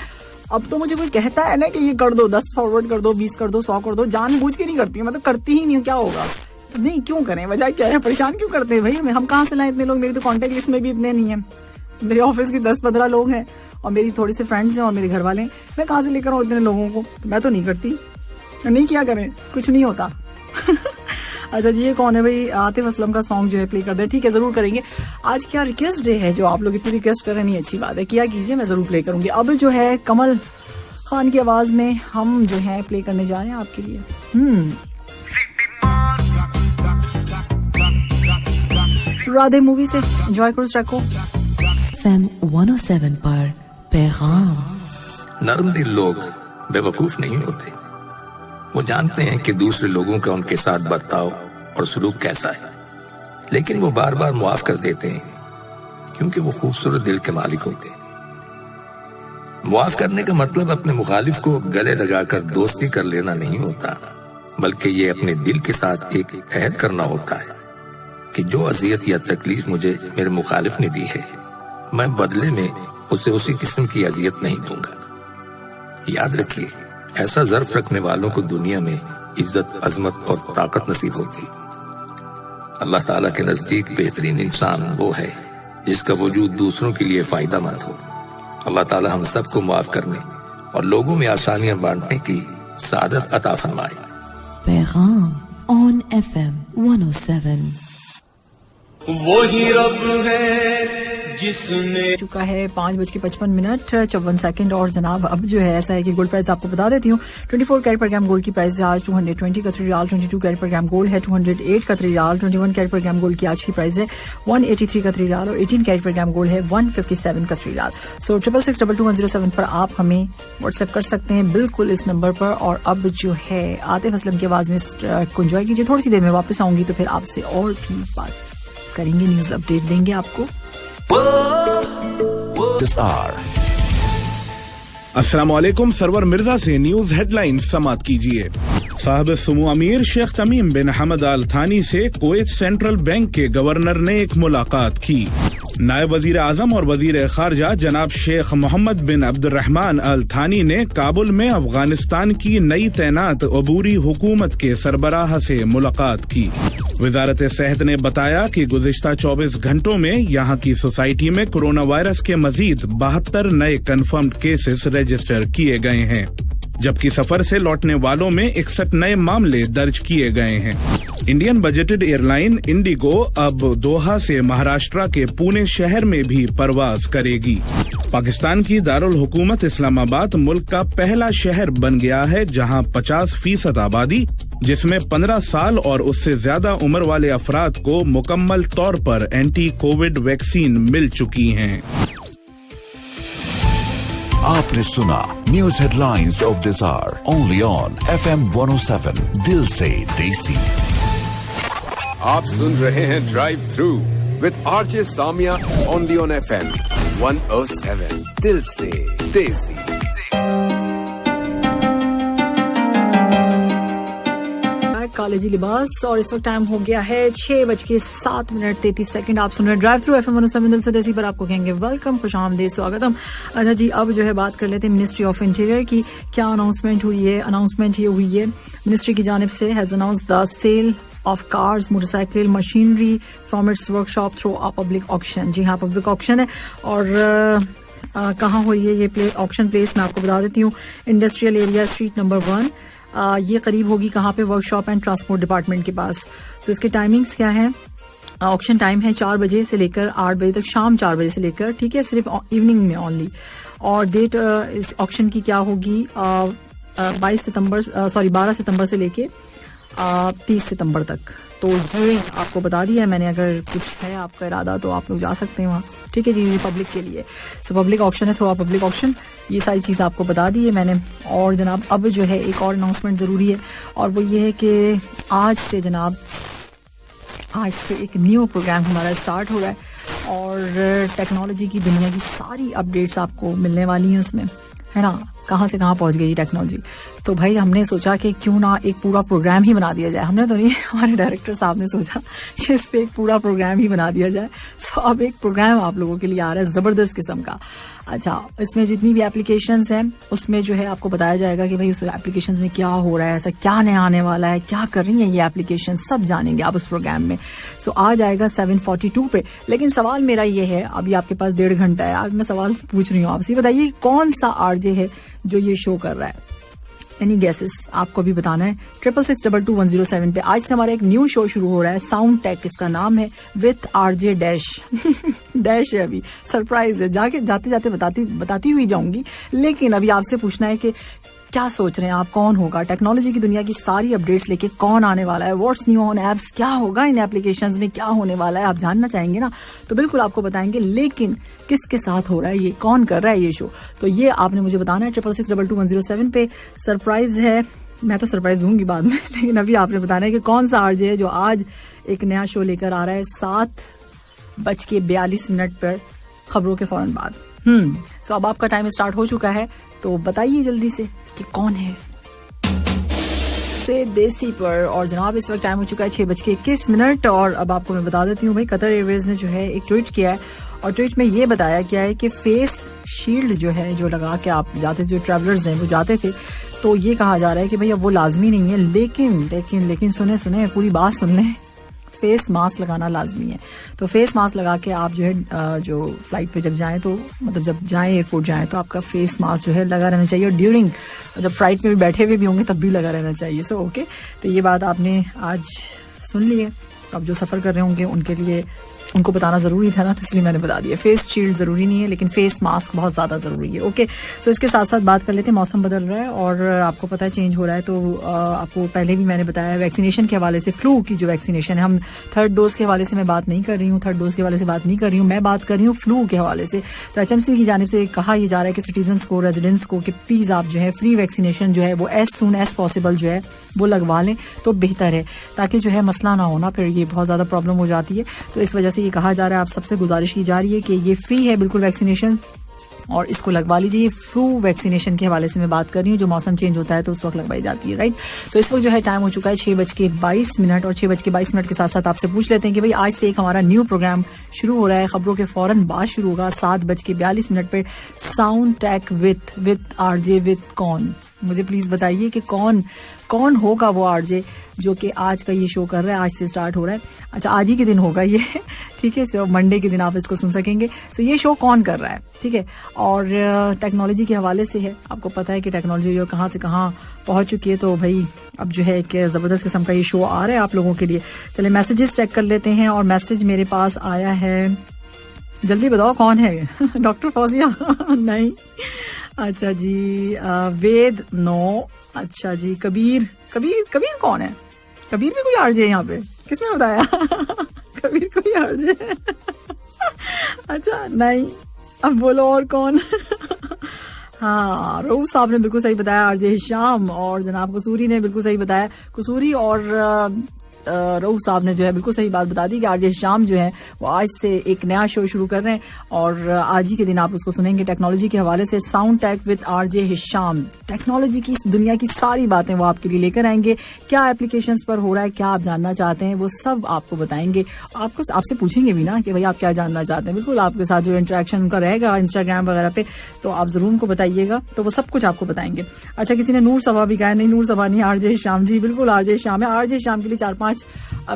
[SPEAKER 1] अब तो मुझे कोई कहता है ना कि ये कर दो, 10 फॉरवर्ड कर दो, 20 कर दो, 100 कर दो, जानबूझ के नहीं करती हूँ, मैं तो करती ही नहीं हूँ। क्या होगा? नहीं, क्यों करें, वजह क्या है, परेशान क्यों करते हैं भाई? हम कहाँ से लाए इतने लोग? मेरी तो कॉन्टेक्ट लिस्ट में भी इतने नहीं है। मेरे ऑफिस की 10-15 लोग हैं और मेरी थोड़ी सी फ्रेंड्स हैं और मेरे घर वाले हैं, मैं कहाँ से लेकर आऊँ इतने लोगों को? मैं तो नहीं करती, नहीं किया करें, कुछ नहीं होता अच्छा जी, ये कौन है भाई? आतिफ असलम का सॉन्ग जो है प्ले कर दे। ठीक है, जरूर करेंगे। आज क्या रिक्वेस्ट डे है, जो आप लोग इतनी रिक्वेस्ट कर रहे हैं, नहीं अच्छी बात है, किया कीजिए, मैं जरूर प्ले करूंगी। अब जो है कमल खान की आवाज में हम जो है प्ले करने जा रहे हैं आपके लिए। राधे मूवी से एंजॉय करो ट्रैक को।
[SPEAKER 2] FM 107 पर पैगाम।
[SPEAKER 3] नर्म दिल लोग बेवकूफ नहीं होते, वो जानते हैं कि दूसरे लोगों का उनके साथ बर्ताव और सलूक कैसा है, लेकिन वो बार बार मुआफ कर देते हैं क्योंकि वो खूबसूरत दिल के मालिक होते हैं। मुआफ करने का मतलब अपने मुखालिफ को गले लगाकर दोस्ती कर लेना नहीं होता, बल्कि ये अपने दिल के साथ एक अहद करना होता है कि जो अजियत या तकलीफ मुझे मेरे मुखालिफ ने दी है, मैं बदले में उसे उसी किस्म की अजियत नहीं दूंगा। याद रखिए, ऐसा ज़र्फ रखने वालों को दुनिया में इज्जत, अजमत और ताकत नसीब होती। अल्लाह ताला के नजदीक बेहतरीन इंसान वो है जिसका वजूद दूसरों के लिए फायदा मंद हो। अल्लाह ताला हम सबको माफ करने और लोगों में आसानियां बांटने की सादत अता फरमाए।
[SPEAKER 2] पैगाम ऑन FM 107।
[SPEAKER 4] वही रब है जिसने
[SPEAKER 1] चुका है 5:55 और जनाब अब जो है ऐसा है कि गोल्ड प्राइस आपको बता देती हूँ। 24 कैरेट पर ग्राम गोल्ड की प्राइस है आज 220 कतरी रियाल, 22 कैरेट पर ग्राम गोल्ड है 208 कतरी रियाल, 21 कैरेट पर ग्राम गोल्ड की आज की प्राइस है 183 कतरी रियाल, और 18 कैरेट पर ग्राम गोल्ड है 157 कतरी रियाल। सो 66622107 पर आप हमें व्हाट्सएप कर सकते हैं बिल्कुल इस नंबर पर। और अब जो है आतिफ असलम की आवाज में को एंजॉय कीजिए। थोड़ी सी देर में वापस आऊंगी तो फिर आपसे और भी बात करेंगे, न्यूज अपडेट देंगे आपको।
[SPEAKER 5] अस्सलामुअलैकुम, सरवर मिर्जा से न्यूज हेडलाइंस समाप्त कीजिए। साहिब सुमो अमीर शेख तमीम बिन हमद अल थानी से कुवैत सेंट्रल बैंक के गवर्नर ने एक मुलाकात की। नायब वजीर आजम और वजीर खारजा जनाब शेख मोहम्मद बिन अब्दुर्रहमान अल थानी ने काबुल में अफगानिस्तान की नई तैनात अबूरी हुकूमत के सरबराह से मुलाकात की। वजारत सेहत ने बताया कि गुज़िश्ता 24 घंटों में यहाँ की सोसाइटी में कोरोना वायरस के मजीद 72 नए कन्फर्म्ड केसेस रजिस्टर किए गए हैं। जबकि सफर से लौटने वालों में 61 नए मामले दर्ज किए गए हैं। इंडियन बजटेड एयरलाइन इंडिगो अब दोहा से महाराष्ट्र के पुणे शहर में भी परवाज करेगी। पाकिस्तान की दारुल हुकूमत इस्लामाबाद मुल्क का पहला शहर बन गया है जहां 50% आबादी, जिसमें 15 साल और उससे ज्यादा उम्र वाले अफराद को मुकम्मल तौर पर एंटी कोविड वैक्सीन मिल चुकी हैं।
[SPEAKER 6] आपने सुना news headlines of this hour only on FM 107 Dil Se Desi.
[SPEAKER 7] आप सुन रहे हैं drive through with RJ Samia only on FM 107 Dil Se देसी।
[SPEAKER 1] कॉलेजी लिबास और इस वक्त टाइम हो गया है 6:07:33। आप सुन रहे drive through FM 107 Dil Se देसी पर। आपको कहेंगे वेलकम, खुशामदीद, स्वागतम। अच्छा जी, अब जो है बात कर लेते हैं मिनिस्ट्री ऑफ इंटीरियर की। क्या अनाउंसमेंट हुई है? अनाउंसमेंट ये हुई है मिनिस्ट्री की जानिब से has announce the sale of cars, motorcycle, machinery from its workshop through a public auction. जी हाँ, पब्लिक ऑक्शन है। और कहाँ हुई है ये ऑक्शन प्लेस? मैं आपको बता देती हूँ। Industrial area, street number 1। ये करीब होगी कहाँ पे? वर्कशॉप एंड ट्रांसपोर्ट डिपार्टमेंट के पास। तो इसके टाइमिंग्स क्या है? ऑक्शन टाइम है 4 बजे से लेकर 8 बजे तक, शाम 4 बजे से लेकर, ठीक है, सिर्फ इवनिंग में ओनली। और डेट इस ऑक्शन की क्या होगी? 12 सितंबर से लेके 30 सितंबर तक। तो ये आपको बता दिया है मैंने। अगर कुछ है आपका इरादा तो आप लोग जा सकते हैं वहाँ, ठीक है जी, पब्लिक के लिए। सो पब्लिक ऑक्शन है, थ्रू पब्लिक ऑक्शन। ये सारी चीज़ आपको बता दी है मैंने। और जनाब अब जो है एक और अनाउंसमेंट ज़रूरी है, और वो ये है कि आज से एक न्यू प्रोग्राम हमारा स्टार्ट हो रहा है और टेक्नोलॉजी की दुनिया की सारी अपडेट्स आपको मिलने वाली हैं उसमें, है ना। कहाँ से कहाँ पहुंच गई टेक्नोलॉजी। तो भाई हमने सोचा कि क्यों ना एक पूरा प्रोग्राम ही बना दिया जाए। हमने तो नहीं, हमारे डायरेक्टर साहब ने सोचा कि इस पे एक पूरा प्रोग्राम ही बना दिया जाए। सो अब एक प्रोग्राम आप लोगों के लिए आ रहा है जबरदस्त किस्म का। अच्छा, इसमें जितनी भी एप्लीकेशंस हैं उसमें जो है आपको बताया जाएगा कि भाई उस एप्लीकेशंस में क्या हो रहा है, ऐसा क्या नया आने वाला है, क्या कर रही है ये एप्लीकेशन, सब जानेंगे आप उस प्रोग्राम में। सो आ जाएगा 7:42 पे। लेकिन सवाल मेरा ये है, अभी आपके पास 1.5 घंटा है, आज मैं सवाल पूछ रही हूँ आपसे, बताइए कौन सा आरजे है जो ये शो कर रहा है? Any guesses? आपको भी बताना है 66622107 पे। आज से हमारा एक न्यू शो शुरू हो रहा है, साउंड टेक इसका नाम है, विथ RJ डैश डैश है। अभी सरप्राइज है, जाते जाते बताती हुई जाऊंगी। लेकिन अभी आपसे पूछना है कि क्या सोच रहे हैं आप, कौन होगा? टेक्नोलॉजी की दुनिया की सारी अपडेट्स लेके कौन आने वाला है? व्हाट्स न्यू ऑन एप्स, क्या होगा इन एप्लीकेशंस में, क्या होने वाला है, आप जानना चाहेंगे ना? तो बिल्कुल आपको बताएंगे। लेकिन किसके साथ हो रहा है ये, कौन कर रहा है ये शो, तो ये आपने मुझे बताना है। 66622107 पे सरप्राइज है। मैं तो सरप्राइज दूंगी बाद में, लेकिन अभी आपने बताना है कि कौन सा आरजे है जो आज एक नया शो लेकर आ रहा है 7:42 पर, खबरों के फौरन बाद। सो अब आपका टाइम स्टार्ट हो चुका है, तो बताइए जल्दी से कि कौन है से देसी पर। और जनाब इस वक्त टाइम हो चुका है 6:21। और अब आपको मैं बता देती हूँ भाई, कतर एयरवेज ने जो है एक ट्वीट किया है, और ट्वीट में ये बताया गया है कि फेस शील्ड जो है, जो लगा के आप जाते, जो ट्रैवलर्स हैं वो जाते थे, तो ये कहा जा रहा है कि भाई अब वो लाजमी नहीं है। लेकिन सुने पूरी बात सुन लें, फेस मास्क लगाना लाजमी है। तो फेस मास्क लगा के आप जो है जो फ्लाइट पे जब जाएं, तो मतलब जब जाएं एयरपोर्ट जाएं, तो आपका फेस मास्क जो है लगा रहना चाहिए। और ड्यूरिंग जब फ्लाइट में भी बैठे हुए भी होंगे तब भी लगा रहना चाहिए। सो ओके, तो ये बात आपने आज सुन ली है। अब जो सफर कर रहे होंगे उनके लिए उनको बताना जरूरी था ना, तो इसलिए मैंने बता दिया। फेस शील्ड जरूरी नहीं है, लेकिन फेस मास्क बहुत ज्यादा जरूरी है। ओके, सो इसके साथ साथ बात कर लेते हैं, मौसम बदल रहा है और आपको पता है चेंज हो रहा है। तो आपको पहले भी मैंने बताया वैक्सीनेशन के हवाले से, फ्लू की जो वैक्सीनेशन है, हम 3rd डोज के हवाले से मैं बात नहीं कर रही हूँ, 3rd डोज के हवाले से बात नहीं कर रही हूँ, मैं बात कर रही हूँ फ्लू के हवाले से। तो HMC की जानिब से कहा यह जा रहा है कि सिटीजन्स को, रेजिडेंट्स को, कि प्लीज आप जो है फ्री वैक्सीनेशन जो है वो एज सून एज पॉसिबल जो है वो लगवा लें तो बेहतर है, ताकि जो है मसला ना होना, फिर ये बहुत ज्यादा प्रॉब्लम हो जाती है। तो इस वजह से ये कहा जा रहा है, आप सबसे गुजारिश की जा रही है कि ये फ्री है बिल्कुल वैक्सीनेशन, और इसको लगवा लीजिए। फ्लू वैक्सीनेशन के हवाले से मैं बात कर रही हूँ, जो मौसम चेंज होता है तो उस वक्त लगवाई जाती है, राइट। तो इस वक्त जो है टाइम हो चुका है 6:22 और 6:22 के साथ साथ आपसे पूछ लेते हैं कि भाई आज से एक हमारा न्यू प्रोग्राम शुरू हो रहा है, खबरों के फौरन बाद शुरू होगा 7:42 पे, sound tech with RJ with कौन, मुझे प्लीज बताइए कि कौन होगा वो आरजे जो कि आज का ये शो कर रहा है, आज से स्टार्ट हो रहा है। अच्छा, आज ही के दिन होगा ये, ठीक है। सो मंडे के दिन आप इसको सुन सकेंगे। सो ये शो कौन कर रहा है, ठीक है। और टेक्नोलॉजी के हवाले से है, आपको पता है कि टेक्नोलॉजी जो कहाँ से कहाँ पहुंच चुकी है। तो भाई अब जो है एक जबरदस्त किस्म का ये शो आ रहा है आप लोगों के लिए। चले मैसेजेस चेक कर लेते हैं। और मैसेज मेरे पास आया है, जल्दी बताओ कौन है? डॉक्टर फौजिया? नहीं। अच्छा जी, वेद? नो। अच्छा जी, कबीर कौन है? कबीर भी कोई आरजे है यहाँ पे? किसने बताया? कबीर कोई आरजे? अच्छा नहीं, अब बोलो और कौन? हाँ, रऊफ साहब ने बिल्कुल सही बताया, आरजे हिशाम। और जनाब कसूरी ने बिल्कुल सही बताया, कसूरी और रऊफ साहब ने जो है बिल्कुल सही बात बता दी कि आरजे हिशाम जो है वो आज से एक नया शो शुरू कर रहे हैं और आज ही के दिन आप उसको सुनेंगे टेक्नोलॉजी के हवाले से। Sound tech with RJ Hisham, technology की दुनिया की सारी बातें वो आपके लिए लेकर आएंगे। क्या एप्लीकेशंस पर हो रहा है, क्या आप जानना चाहते हैं, वो सब आपको बताएंगे। आपसे पूछेंगे भी ना कि भाई आप क्या जानना चाहते हैं। बिल्कुल आपके साथ जो इंटरेक्शन उनका रहेगा इंस्टाग्राम वगैरह पे, तो आप जरूर उनको बताइएगा, तो वो सब कुछ आपको बताएंगे। अच्छा, किसी ने नूर सभा भी कहा, नहीं नूर सभा नहीं, आरजे हिशाम जी, बिल्कुल आरजे हिशाम है। आरजे हिशाम के लिए 4-5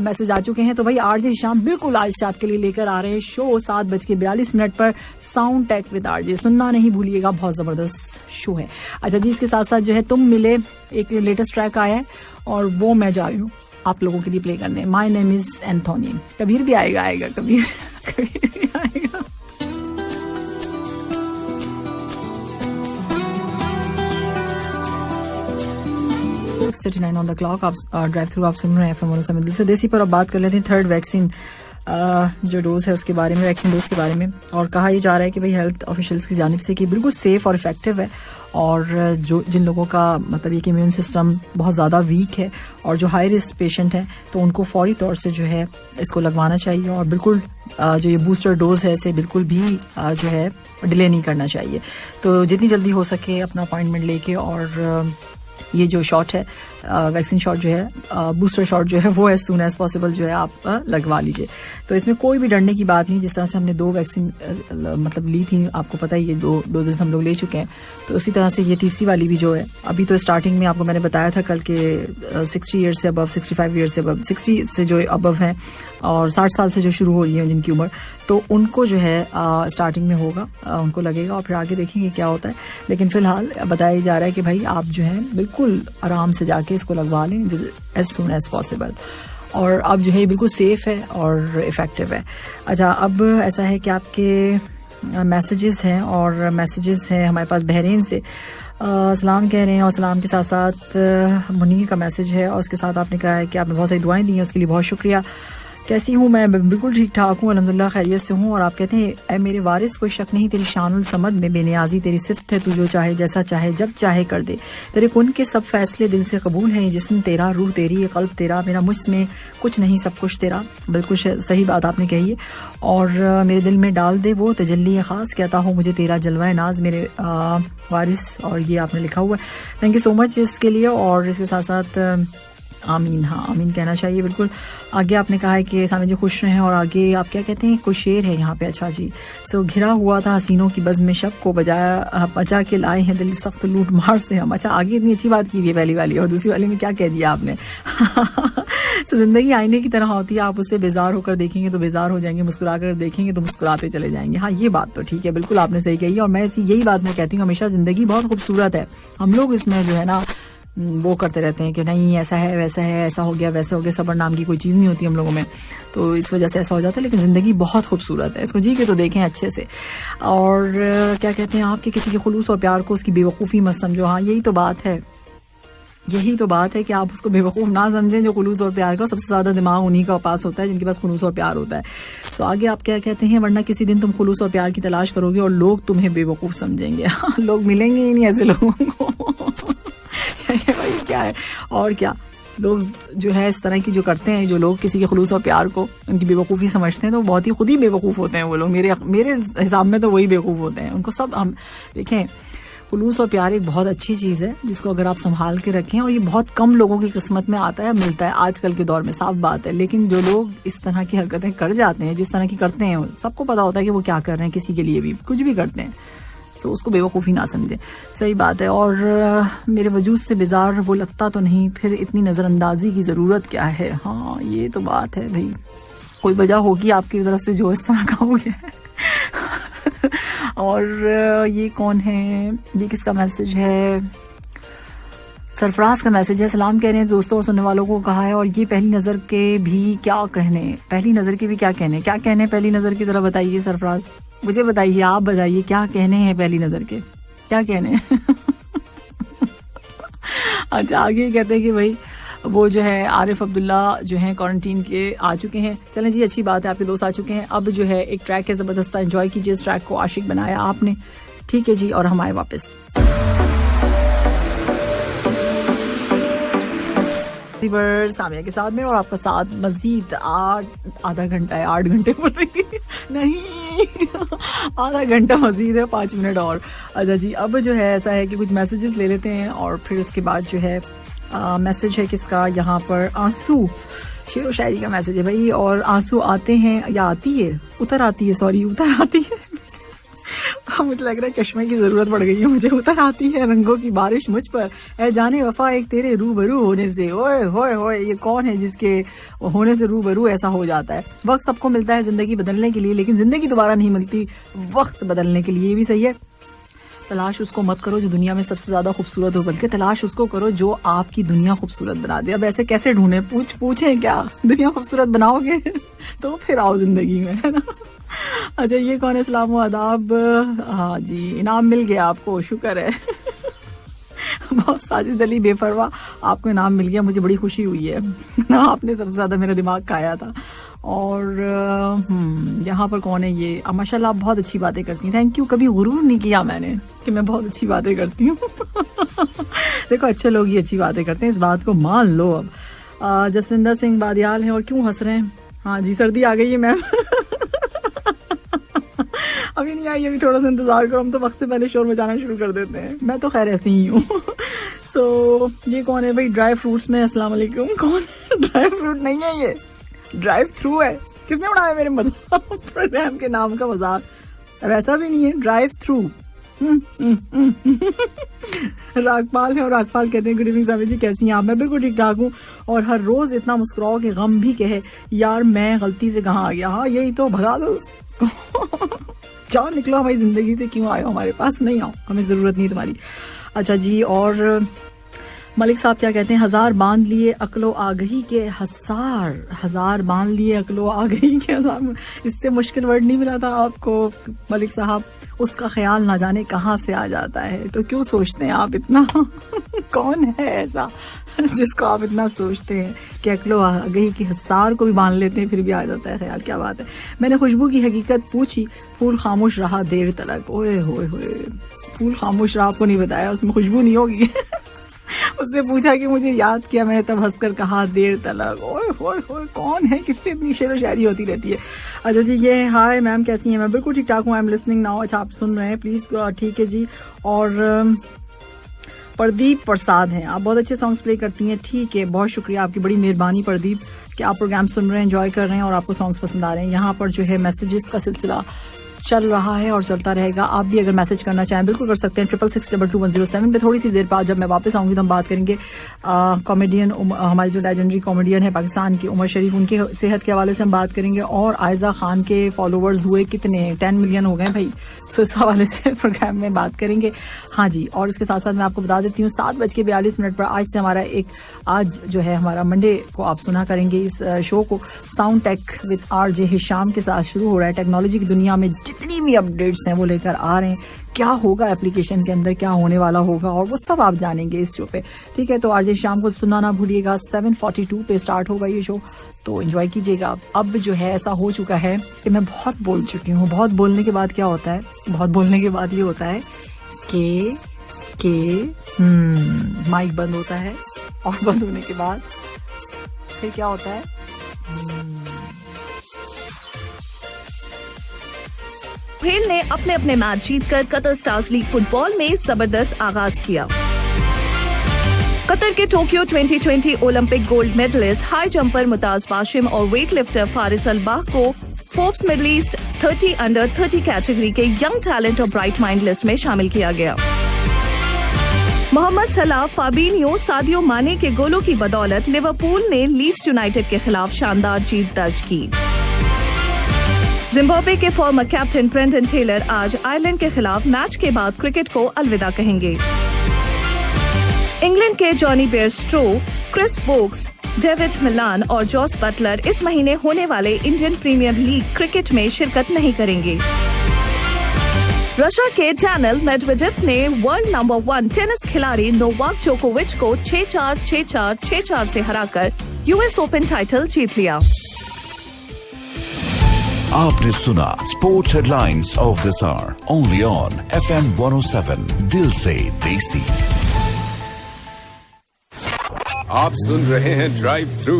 [SPEAKER 1] मैसेज आ चुके हैं। तो भाई आरजे हिशाम बिल्कुल आज से आपके लिए लेकर आ रहे हैं शो 7:42 पर, साउंड टेक विद आरजे। सुनना नहीं भूलिएगा, बहुत जबरदस्त शो है। अच्छा जी, इसके साथ साथ जो है तुम मिले एक लेटेस्ट ट्रैक आया है और वो मैं जा रही हूँ आप लोगों के लिए प्ले करने। My name is Anthony. Kabir भी आएगा कबीर भी आएगा। ऑन द क्लॉक, आप ड्राइव थ्रू आप सुन रहे हैं FM 107 दिल से देसी पर। अब बात कर लेते हैं थर्ड वैक्सीन जो डोज है उसके बारे में, वैक्सीन डोज के बारे में। और कहा यह जा रहा है कि भाई हेल्थ ऑफिशियल्स की जानिब से कि बिल्कुल सेफ और इफेक्टिव है। और जो जिन लोगों का मतलब ये कि इम्यून सिस्टम बहुत ज़्यादा वीक है और जो हाई रिस्क पेशेंट हैं, तो उनको फौरी तौर से जो है इसको लगवाना चाहिए। और बिल्कुल जो ये बूस्टर डोज है इसे बिल्कुल भी जो है डिले नहीं करना चाहिए। तो जितनी जल्दी हो सके अपना अपॉइंटमेंट लेके और ये जो शॉट है वैक्सीन शॉट जो है बूस्टर शॉट जो है वो एज सून एज पॉसिबल जो है आप लगवा लीजिए। तो इसमें कोई भी डरने की बात नहीं। जिस तरह से हमने 2 वैक्सीन मतलब ली थी, आपको पता है ये 2 डोजेस हम लोग ले चुके हैं, तो उसी तरह से ये तीसरी वाली भी जो है अभी तो स्टार्टिंग में आपको मैंने बताया था कल के 60 ईयर्स से अबव, 65 ईयर्स से अबव, 60 से जो अबव हैं और 60 साल से जो शुरू हो रही है जिनकी उम्र, तो उनको जो है स्टार्टिंग में होगा, उनको लगेगा और फिर आगे देखेंगे क्या होता है। लेकिन फिलहाल बताया जा रहा है कि भाई आप जो है बिल्कुल आराम से जाके इसको लगवा लें एज सून एज पॉसिबल। और अब जो है बिल्कुल सेफ है और इफेक्टिव है। अच्छा, अब ऐसा है कि आपके मैसेजेस हैं और मैसेजेस हैं हमारे पास बहरीन से। सलाम कह रहे हैं और सलाम के साथ साथ मुनीर का मैसेज है और उसके साथ आपने कहा है कि आपने बहुत सारी दुआएं दी हैं, उसके लिए बहुत शुक्रिया। कैसी हूँ मैं? बिल्कुल ठीक ठाक हूँ, अल्हम्दुलिल्लाह खैरियत से हूँ। और आप कहते हैं ऐ मेरे वारिस कोई शक नहीं तेरी शानुल समद में बेनियाजी तेरी सिफ्त है, तू जो चाहे जैसा चाहे जब चाहे कर दे, तेरे कुन के सब फैसले दिल से कबूल हैं, जिस्म तेरा रूह तेरी ये कल्ब तेरा, मेरा मुझ में कुछ नहीं सब कुछ तेरा। बिल्कुल सही बात आपने कही है। और मेरे दिल में डाल दे वो तजल्ली खास, कहता हूँ मुझे तेरा जलवा नाज मेरे वारिस। और ये आपने लिखा हुआ है, थैंक यू सो मच इसके लिए। और इसके साथ साथ आमीन, हाँ आमीन कहना चाहिए बिल्कुल। आगे आपने कहा है कि सामने जो खुश रहें। और आगे आप क्या कहते हैं, कोई शेर है यहाँ पे। अच्छा जी, सो घिरा हुआ था हसीनों की बज़्म में शब को बचा के लाए हैं दिल सख्त लूट मार से हम। अच्छा, आगे इतनी अच्छी बात की हुई है पहली वाली, और दूसरी वाली में क्या कह दिया आपने? सो जिंदगी आईने की तरह होती है, आप उससे बेजार होकर देखेंगे तो बेजार हो जाएंगे, मुस्कुरा कर देखेंगे तो मुस्कुराते चले जाएंगे। हाँ, ये बात तो ठीक है, बिल्कुल आपने सही कही। और मैं यही बात मैं कहती हूँ हमेशा, जिंदगी बहुत खूबसूरत है। हम लोग इसमें जो है ना वो करते रहते हैं कि नहीं ऐसा है वैसा है, ऐसा हो गया वैसा हो गया, सब्र नाम की कोई चीज़ नहीं होती हम लोगों में, तो इस वजह से ऐसा हो जाता है। लेकिन ज़िंदगी बहुत खूबसूरत है, इसको जी के तो देखें अच्छे से। और क्या कहते हैं, आपके किसी के खुलूस और प्यार को उसकी बेवकूफ़ी मत समझो। हाँ, यही तो बात है, यही तो बात है कि आप उसको बेवकूफ़ ना समझें। जो खुलूस और प्यार का सबसे ज़्यादा दिमाग उन्हीं का पास होता है जिनके पास खुलूस और प्यार होता है। तो आगे आप क्या कहते हैं, वरना किसी दिन तुम खुलूस और प्यार की तलाश करोगे और लोग तुम्हें बेवकूफ़ समझेंगे। लोग मिलेंगे ही नहीं ऐसे लोगों को। भाई क्या है, और क्या लोग जो है इस तरह की जो करते हैं, जो लोग किसी के खुलूस और प्यार को उनकी बेवकूफ़ी समझते हैं, तो बहुत ही खुद ही बेवकूफ़ होते हैं वो लोग। मेरे हिसाब में तो वही बेवकूफ़ होते हैं। उनको सब हम देखें, खुलूस और प्यार एक बहुत अच्छी चीज़ है जिसको अगर आप संभाल के रखें, और ये बहुत कम लोगों की किस्मत में आता है, मिलता है आजकल के दौर में, साफ बात है। लेकिन जो लोग इस तरह की हरकतें कर जाते हैं, जिस तरह की करते हैं, सबको पता होता है कि वो क्या कर रहे हैं, किसी के लिए भी कुछ भी करते हैं, तो उसको बेवकूफ़ी ना समझे। सही बात है। और मेरे वजूद से बेजार वो लगता तो नहीं, फिर इतनी नज़रअंदाजी की ज़रूरत क्या है। हाँ ये तो बात है भाई, कोई वजह होगी आपकी तरफ से जो इस तरह का हो गया। और ये कौन है, ये किसका मैसेज है? सरफराज का मैसेज है। सलाम कह रहे हैं दोस्तों और सुनने वालों को कहा है, और ये पहली नज़र के भी क्या कहने, पहली नज़र के भी क्या कहने, क्या कहने पहली नज़र की तरह बताइए सरफराज, मुझे बताइए, आप बताइए क्या कहने हैं पहली नज़र के, क्या कहने। अच्छा आगे कहते हैं कि भाई वो जो है आरिफ अब्दुल्ला जो है क्वारंटीन के आ चुके हैं। चलें जी, अच्छी बात है, आपके दोस्त आ चुके हैं। अब जो है एक ट्रैक है ज़बरदस्त, एंजॉय कीजिए इस ट्रैक को। आशिक बनाया आपने, ठीक है जी, और हम आए वापस सामिया के साथ में, और आपका साथ मजीद आधा घंटा है, 8 घंटे बोल रही थी नहीं, आधा घंटा मजीद है, 5 मिनट और। अच्छा जी, अब जो है ऐसा है कि कुछ मैसेजेस ले लेते हैं और फिर उसके बाद जो है मैसेज है किसका यहाँ पर, आंसू, शेर व शायरी का मैसेज है भाई। और आंसू आते हैं या आती है, उतर आती है, सॉरी उतर आती है। मुझे लग रहा है चश्मे की जरूरत पड़ गई है मुझे। उतर आती है रंगों की बारिश मुझ पर, ऐ जाने वफा एक तेरे रूबरू होने से। ओए होए होए, ये कौन है जिसके होने से रूबरू ऐसा हो जाता है। वक्त सबको मिलता है जिंदगी बदलने के लिए, लेकिन जिंदगी दोबारा नहीं मिलती वक्त बदलने के लिए। ये भी सही है। तलाश उसको मत करो जो दुनिया में सबसे ज्यादा खूबसूरत हो, बल्कि तलाश उसको करो जो आपकी दुनिया खूबसूरत बना दे। अब ऐसे कैसे ढूंढे, पूछे क्या, दुनिया खूबसूरत बनाओगे तो फिर आओ जिंदगी में, है ना। अच्छा ये कौन है, सलाम व आदाब। हाँ जी, इनाम मिल गया आपको, शुक्र है। बहुत साजिद अली बेफरवा, आपको इनाम मिल गया, मुझे बड़ी खुशी हुई है ना, आपने सबसे ज्यादा मेरा दिमाग खाया था। और यहाँ पर कौन है ये, माशाल्लाह आप बहुत अच्छी बातें करती हैं, थैंक यू। कभी गुरूर नहीं किया मैंने कि मैं बहुत अच्छी बातें करती हूँ। देखो अच्छे लोग ही अच्छी बातें करते हैं, इस बात को मान लो। अब जसविंदर सिंह बादियाल हैं, और क्यों हंस रहे हैं? हाँ जी, सर्दी आ गई है मैम। अभी नहीं आई, अभी थोड़ा सा इंतजार करो, हम तो वक्त से पहले शोर मचाना शुरू कर देते हैं। मैं तो खैर ऐसी ही हूँ। सो ये कौन है भाई, ड्राई फ्रूट्स में अस्सलाम वालेकुम। कौन है? ड्राई फ्रूट नहीं है ये, ड्राइव थ्रू है। किसने उड़ाया मेरे मजाक, प्रोग्राम के नाम का मजाक? वैसा भी नहीं है, ड्राइव थ्रू। रागपाल है, और रागपाल कहते हैं गुड इवनिंग सामी जी, कैसी हैं आप? मैं बिल्कुल ठीक ठाक हूँ, और हर रोज इतना मुस्कुराओ कि गम भी कहे यार मैं गलती से कहाँ आ गया। हाँ यही तो, भगा दो उसको। जाओ निकलो हमारी जिंदगी से, क्यों आए हो हमारे पास, नहीं आओ, हमें जरूरत नहीं तुम्हारी। अच्छा जी, और मलिक साहब क्या कहते हैं, 1000 बांध लिए अकलो आगही के हसार, 1000 बांध लिए अकलो आगही के हसार। इससे मुश्किल वर्ड नहीं मिला था आपको मलिक साहब। उसका ख्याल ना जाने कहाँ से आ जाता है, तो क्यों सोचते हैं आप इतना? कौन है ऐसा जिसको आप इतना सोचते हैं कि अकलो आगही की हसार को भी बांध लेते हैं, फिर भी आ जाता है ख्याल। क्या बात है। मैंने खुशबू की हकीकत पूछी, फूल खामोश रहा देर तलक। ओए होए होए, फूल खामोश रहा, आपको नहीं बताया उसमें खुशबू नहीं होगी। उसने पूछा कि मुझे याद किया, मैंने तब हंसकर कहा देर तलक। ओए होए होए, कौन है, किससे इतनी शेर व शायरी होती रहती है। अच्छा जी, ये हाय मैम कैसी हैं? मैं बिल्कुल ठीक ठाक हूँ, आई एम लिसनिंग नाउ। अच्छा आप सुन रहे हैं, प्लीज ठीक है जी। और प्रदीप प्रसाद हैं, आप बहुत अच्छे सॉन्ग्स प्ले करती हैं, ठीक है, बहुत शुक्रिया, आपकी बड़ी मेहरबानी प्रदीप कि आप प्रोग्राम सुन रहे हैं, एंजॉय कर रहे हैं और आपको सॉन्ग्स पसंद आ रहे हैं। यहाँ पर जो है मैसेजेस का सिलसिला चल रहा है और चलता रहेगा। आप भी अगर मैसेज करना चाहें बिल्कुल कर सकते हैं 66622107 पे। थोड़ी सी देर बाद जब मैं वापस आऊंगी तो हम बात करेंगे कॉमेडियन, हमारे जो लेजेंडरी कॉमेडियन है पाकिस्तान के, उमर शरीफ, उनके सेहत के हवाले से हम बात करेंगे। और आयजा खान के फॉलोवर्स हुए कितने, 10 मिलियन हो गए भाई, सो इस हवाले से प्रोग्राम में बात करेंगे। हाँ जी, और इसके साथ साथ मैं आपको बता देती हूँ 7:42 पर आज से हमारा आज जो है हमारा मंडे को आप सुना करेंगे इस शो को, sound tech with RJ Hisham के साथ शुरू हो रहा है। टेक्नोलॉजी की दुनिया में जितनी भी अपडेट्स हैं वो लेकर आ रहे हैं, क्या होगा एप्लीकेशन के अंदर, क्या होने वाला होगा, और वो सब आप जानेंगे इस शो पे, ठीक है। तो RJ शाम को सुनना ना भूलिएगा, 7:42 पे स्टार्ट होगा ये शो, तो एंजॉय कीजिएगा। अब जो है ऐसा हो चुका है कि मैं बहुत बोल चुकी हूँ। बहुत बोलने के बाद क्या होता है, बहुत बोलने के बाद ये होता है कि माइक बंद होता है, और बंद होने के बाद फिर क्या होता है,
[SPEAKER 8] खेल ने अपने अपने मैच जीतकर कतर स्टार्स लीग फुटबॉल में जबरदस्त आगाज किया। कतर के Tokyo 2020 Olympic gold medallist high jumper Mutaz Barshim और वेट लिफ्टर फारिस अलबाह को Forbes Middle East 30 under 30 category के यंग टैलेंट और ब्राइट माइंड लिस्ट में शामिल किया गया। मोहम्मद सलाह, फाबिनियो, सादियो माने के गोलों की बदौलत लिवरपूल ने लीड्स यूनाइटेड के खिलाफ शानदार जीत दर्ज की। जिम्बाब्वे के फॉर्मर कैप्टन ब्रेंडन टेलर आज आयरलैंड के खिलाफ मैच के बाद क्रिकेट को अलविदा कहेंगे। इंग्लैंड के Jonny Bairstow, Chris Woakes, David Malan और जॉस बटलर इस महीने होने वाले इंडियन प्रीमियर लीग क्रिकेट में शिरकत नहीं करेंगे। रशिया के डैनिल मेडवेडेव ने वर्ल्ड नंबर 1 टेनिस खिलाड़ी नोवाक जोकोविच को 6-4, 6-4, 6-4 से हराकर यूएस ओपन टाइटल जीत लिया।
[SPEAKER 6] आपने सुना sports headlines of this hour only on FM 107 Dil Se Desi.
[SPEAKER 7] आप सुन रहे हैं drive through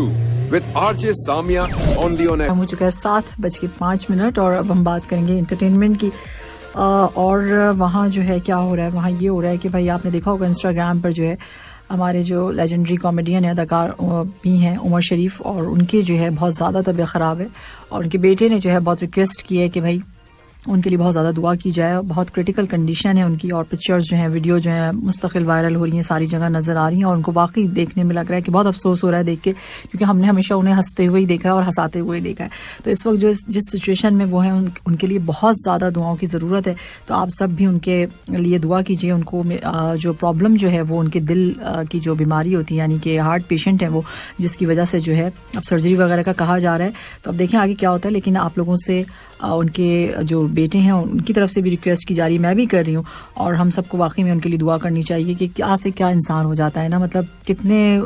[SPEAKER 7] with RJ Samia only on
[SPEAKER 1] हो चुका है 7:05 और अब हम बात करेंगे एंटरटेनमेंट की। और वहाँ जो है क्या हो रहा है, वहाँ ये हो रहा है कि भाई आपने देखा होगा इंस्टाग्राम पर जो है हमारे जो लेजेंडरी कॉमेडियन है, अदाकार भी हैं उमर शरीफ, और उनकी जो है बहुत ज़्यादा तबीयत ख़राब है और उनके बेटे ने जो है बहुत रिक्वेस्ट की है कि भाई उनके लिए बहुत ज़्यादा दुआ की जाए। बहुत क्रिटिकल कंडीशन है उनकी और पिक्चर्स जो हैं, वीडियो जो है मुस्तकिल वायरल हो रही हैं, सारी जगह नज़र आ रही हैं और उनको वाकई देखने में लग रहा है कि बहुत अफसोस हो रहा है देख के, क्योंकि हमने हमेशा उन्हें हंसते हुए ही देखा है और हंसाते हुए देखा है। तो इस वक्त जो जिस सिचुएशन में वो हैं उनके लिए बहुत ज़्यादा दुआओं की ज़रूरत है। तो आप सब भी उनके लिए दुआ कीजिए। उनको जो प्रॉब्लम जो है वो उनके दिल की जो बीमारी होती है, यानी कि हार्ट पेशेंट है वो, जिसकी वजह से जो है अब सर्जरी वगैरह का कहा जा रहा है। तो अब देखें आगे क्या होता है। लेकिन आप लोगों से उनके जो बेटे हैं उनकी तरफ से भी रिक्वेस्ट की जा रही है, मैं भी कर रही हूँ, और हम सबको वाकई में उनके लिए दुआ करनी चाहिए कि क्या से क्या इंसान हो जाता है ना। मतलब कितने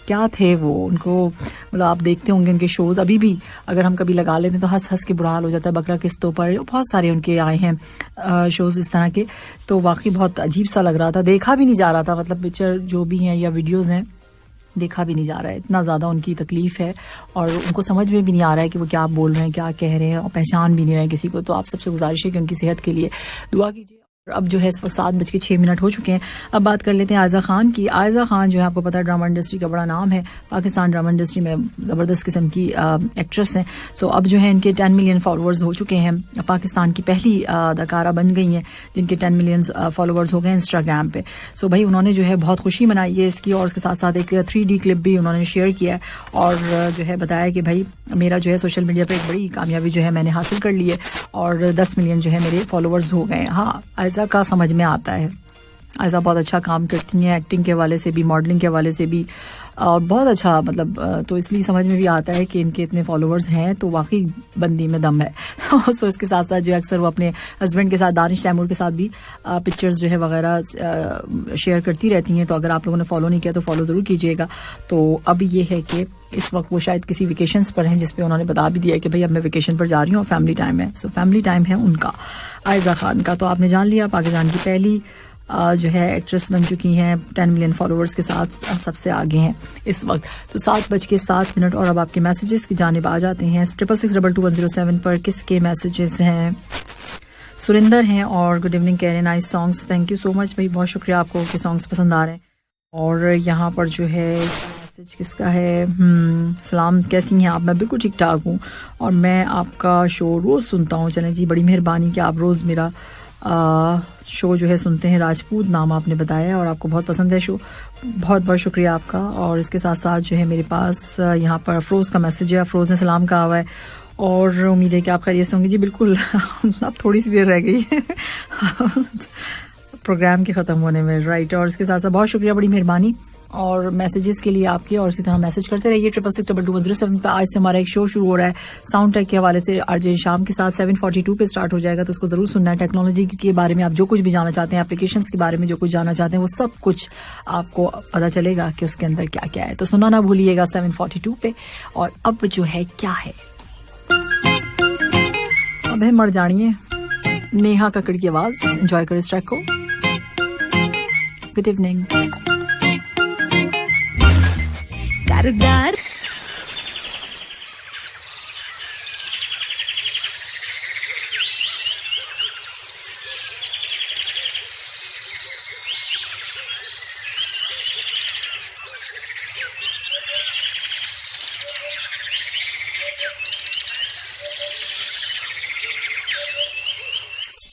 [SPEAKER 1] क्या थे वो, उनको मतलब आप देखते होंगे उनके शोज़, अभी भी अगर हम कभी लगा लेते हैं तो हंस हंस के बुरा हाल हो जाता है। बकरा किस्तों पर बहुत सारे उनके आए हैं शोज़ इस तरह के, तो वाकई बहुत अजीब सा लग रहा था, देखा भी नहीं जा रहा था। मतलब पिक्चर जो भी हैं या वीडियोज़ हैं देखा भी नहीं जा रहा है, इतना ज़्यादा उनकी तकलीफ है और उनको समझ में भी नहीं आ रहा है कि वो क्या बोल रहे हैं, क्या कह रहे हैं, और पहचान भी नहीं रहे हैं किसी को। तो आप सबसे गुजारिश है कि उनकी सेहत के लिए दुआ कीजिए। अब जो है इस वक्त 7:06 हो चुके हैं। अब बात कर लेते हैं आयज़ा खान की। आयज़ा खान जो है आपको पता है ड्रामा इंडस्ट्री का बड़ा नाम है, पाकिस्तान ड्रामा इंडस्ट्री में ज़बरदस्त किस्म की एक्ट्रेस हैं। सो अब जो है इनके 10 मिलियन फॉलोअर्स हो चुके हैं। पाकिस्तान की पहली अदाकारा बन गई हैं जिनके 10 मिलियन फॉलोअर्स हो गए इंस्टाग्राम पे। सो भाई उन्होंने जो है बहुत खुशी मनाई है इसकी, और उसके साथ साथ एक 3D क्लिप भी उन्होंने शेयर किया है और जो है बताया कि भाई मेरा जो है सोशल मीडिया पर एक बड़ी कामयाबी जो है मैंने हासिल कर ली है और 10 मिलियन जो है मेरे फॉलोअर्स हो गए। हाँ, आयज़ा का समझ में आता है, आयज़ा बहुत अच्छा काम करती हैं, एक्टिंग के हवाले से भी, मॉडलिंग के हवाले से भी, और बहुत अच्छा मतलब तो इसलिए समझ में भी आता है कि इनके इतने फॉलोअर्स हैं तो वाकई बंदी में दम है। सो इसके साथ साथ जो अक्सर वो अपने हस्बैंड के साथ, दानिश तैमूर के साथ भी पिक्चर्स जो है वगैरह शेयर करती रहती हैं। तो अगर आप लोगों ने फॉलो नहीं किया तो फॉलो ज़रूर कीजिएगा। तो अब ये है कि इस वक्त वो शायद किसी वेकेशंस पर हैं, जिसपे उन्होंने बता भी दिया कि भाई अब मैं वेकेशन पर जा रही हूँ और फैमिली टाइम है। सो फैमिली टाइम है उनका, आयज़ा खान का। तो आपने जान लिया पाकिस्तान की पहली जो है एक्ट्रेस बन चुकी हैं, 10 मिलियन फॉलोअर्स के साथ सबसे आगे हैं इस वक्त। तो 7:07 और अब आपके मैसेजेस की जानिब आ जाते हैं। 66622107 पर किसके मैसेजेस हैं? सुरिंदर हैं और गुड इवनिंग कह रहे हैं, nice songs, thank you so much भाई, बहुत शुक्रिया आपको कि सॉन्ग्स पसंद आ रहे हैं। और यहाँ पर जो है मैसेज किसका है? सलाम, कैसी हैं आप? मैं बिल्कुल ठीक ठाक हूँ और मैं आपका शो रोज़ सुनता हूँ। चलें जी, बड़ी मेहरबानी कि आप रोज़ मेरा शो जो है सुनते हैं। राजपूत नाम आपने बताया और आपको बहुत पसंद है शो, बहुत बहुत शुक्रिया आपका। और इसके साथ साथ जो है मेरे पास यहाँ पर अफरोज़ का मैसेज है, अफरोज़ ने सलाम कहा हुआ है और उम्मीद है कि आप खैरियत से होंगे। जी बिल्कुल, अब थोड़ी सी देर रह गई है प्रोग्राम के ख़त्म होने में, राइट। और इसके साथ साथ बहुत शुक्रिया, बड़ी मेहरबानी और मैसेजेस के लिए आपके, और इसी तरह मैसेज करते रहिए। 66622107 पे आज से हमारा एक शो शुरू हो रहा है साउंड टेक के हवाले से, आरजे शाम के साथ 7:42 पे स्टार्ट हो जाएगा, तो उसको जरूर सुनना है। टेक्नोलॉजी के बारे में आप जो कुछ भी जानना चाहते हैं, एप्लीकेशंस के बारे में जो कुछ जानना चाहते हैं, वो सब कुछ आपको पता चलेगा कि उसके अंदर क्या क्या है। तो सुनना ना भूलिएगा 7:42 पे। और अब जो है क्या है, अब है मर जानिए, नेहा कक्कड़ की आवाज। एंजॉय करो इस ट्रैक को। Good evening.
[SPEAKER 8] सरदार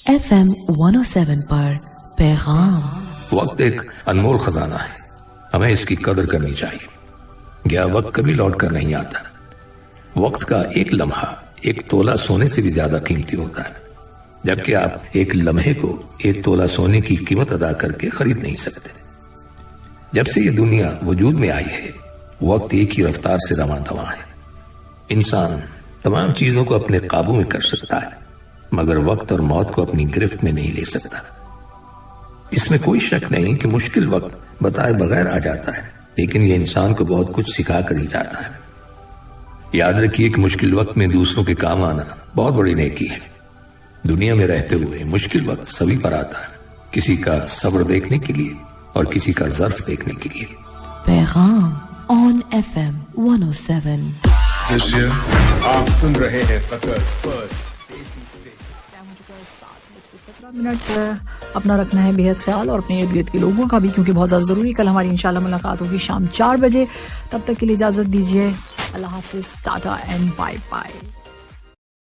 [SPEAKER 2] FM 107 पर पैगाम।
[SPEAKER 3] वक्त एक अनमोल खजाना है, हमें इसकी कदर करनी चाहिए। गया वक्त कभी लौट कर नहीं आता। वक्त का एक लम्हा एक तोला सोने से भी ज्यादा कीमती होता है, जबकि आप एक लम्हे को एक तोला सोने की कीमत अदा करके खरीद नहीं सकते। जब से ये दुनिया वजूद में आई है, वक्त एक ही रफ्तार से रवां दवा है। इंसान तमाम चीजों को अपने काबू में कर सकता है, मगर वक्त और मौत को अपनी गिरफ्त में नहीं ले सकता। इसमें कोई शक नहीं कि मुश्किल वक्त बताए बगैर आ जाता है, लेकिन ये इंसान को बहुत कुछ सिखा कर ही जाता है। याद रखिए कि मुश्किल वक्त में दूसरों के काम आना बहुत बड़ी नेकी है। दुनिया में रहते हुए मुश्किल वक्त सभी पर आता है, किसी का सब्र देखने के लिए और किसी का ज़र्फ देखने के लिए।
[SPEAKER 2] पैगाम ऑन FM 107।
[SPEAKER 7] आप सुन रहे हैं कतर फर्स्ट
[SPEAKER 1] मिनट अपना रखना है बेहद ख्याल और अपने इर्द गिर्द के लोगों का भी, क्योंकि बहुत ज़्यादा ज़रूरी। कल हमारी इंशाल्लाह मुलाकात होगी शाम 4 बजे। तब तक के लिए इजाज़त दीजिए। अल्लाह हाफिज़, टाटा एंड बाय बाय।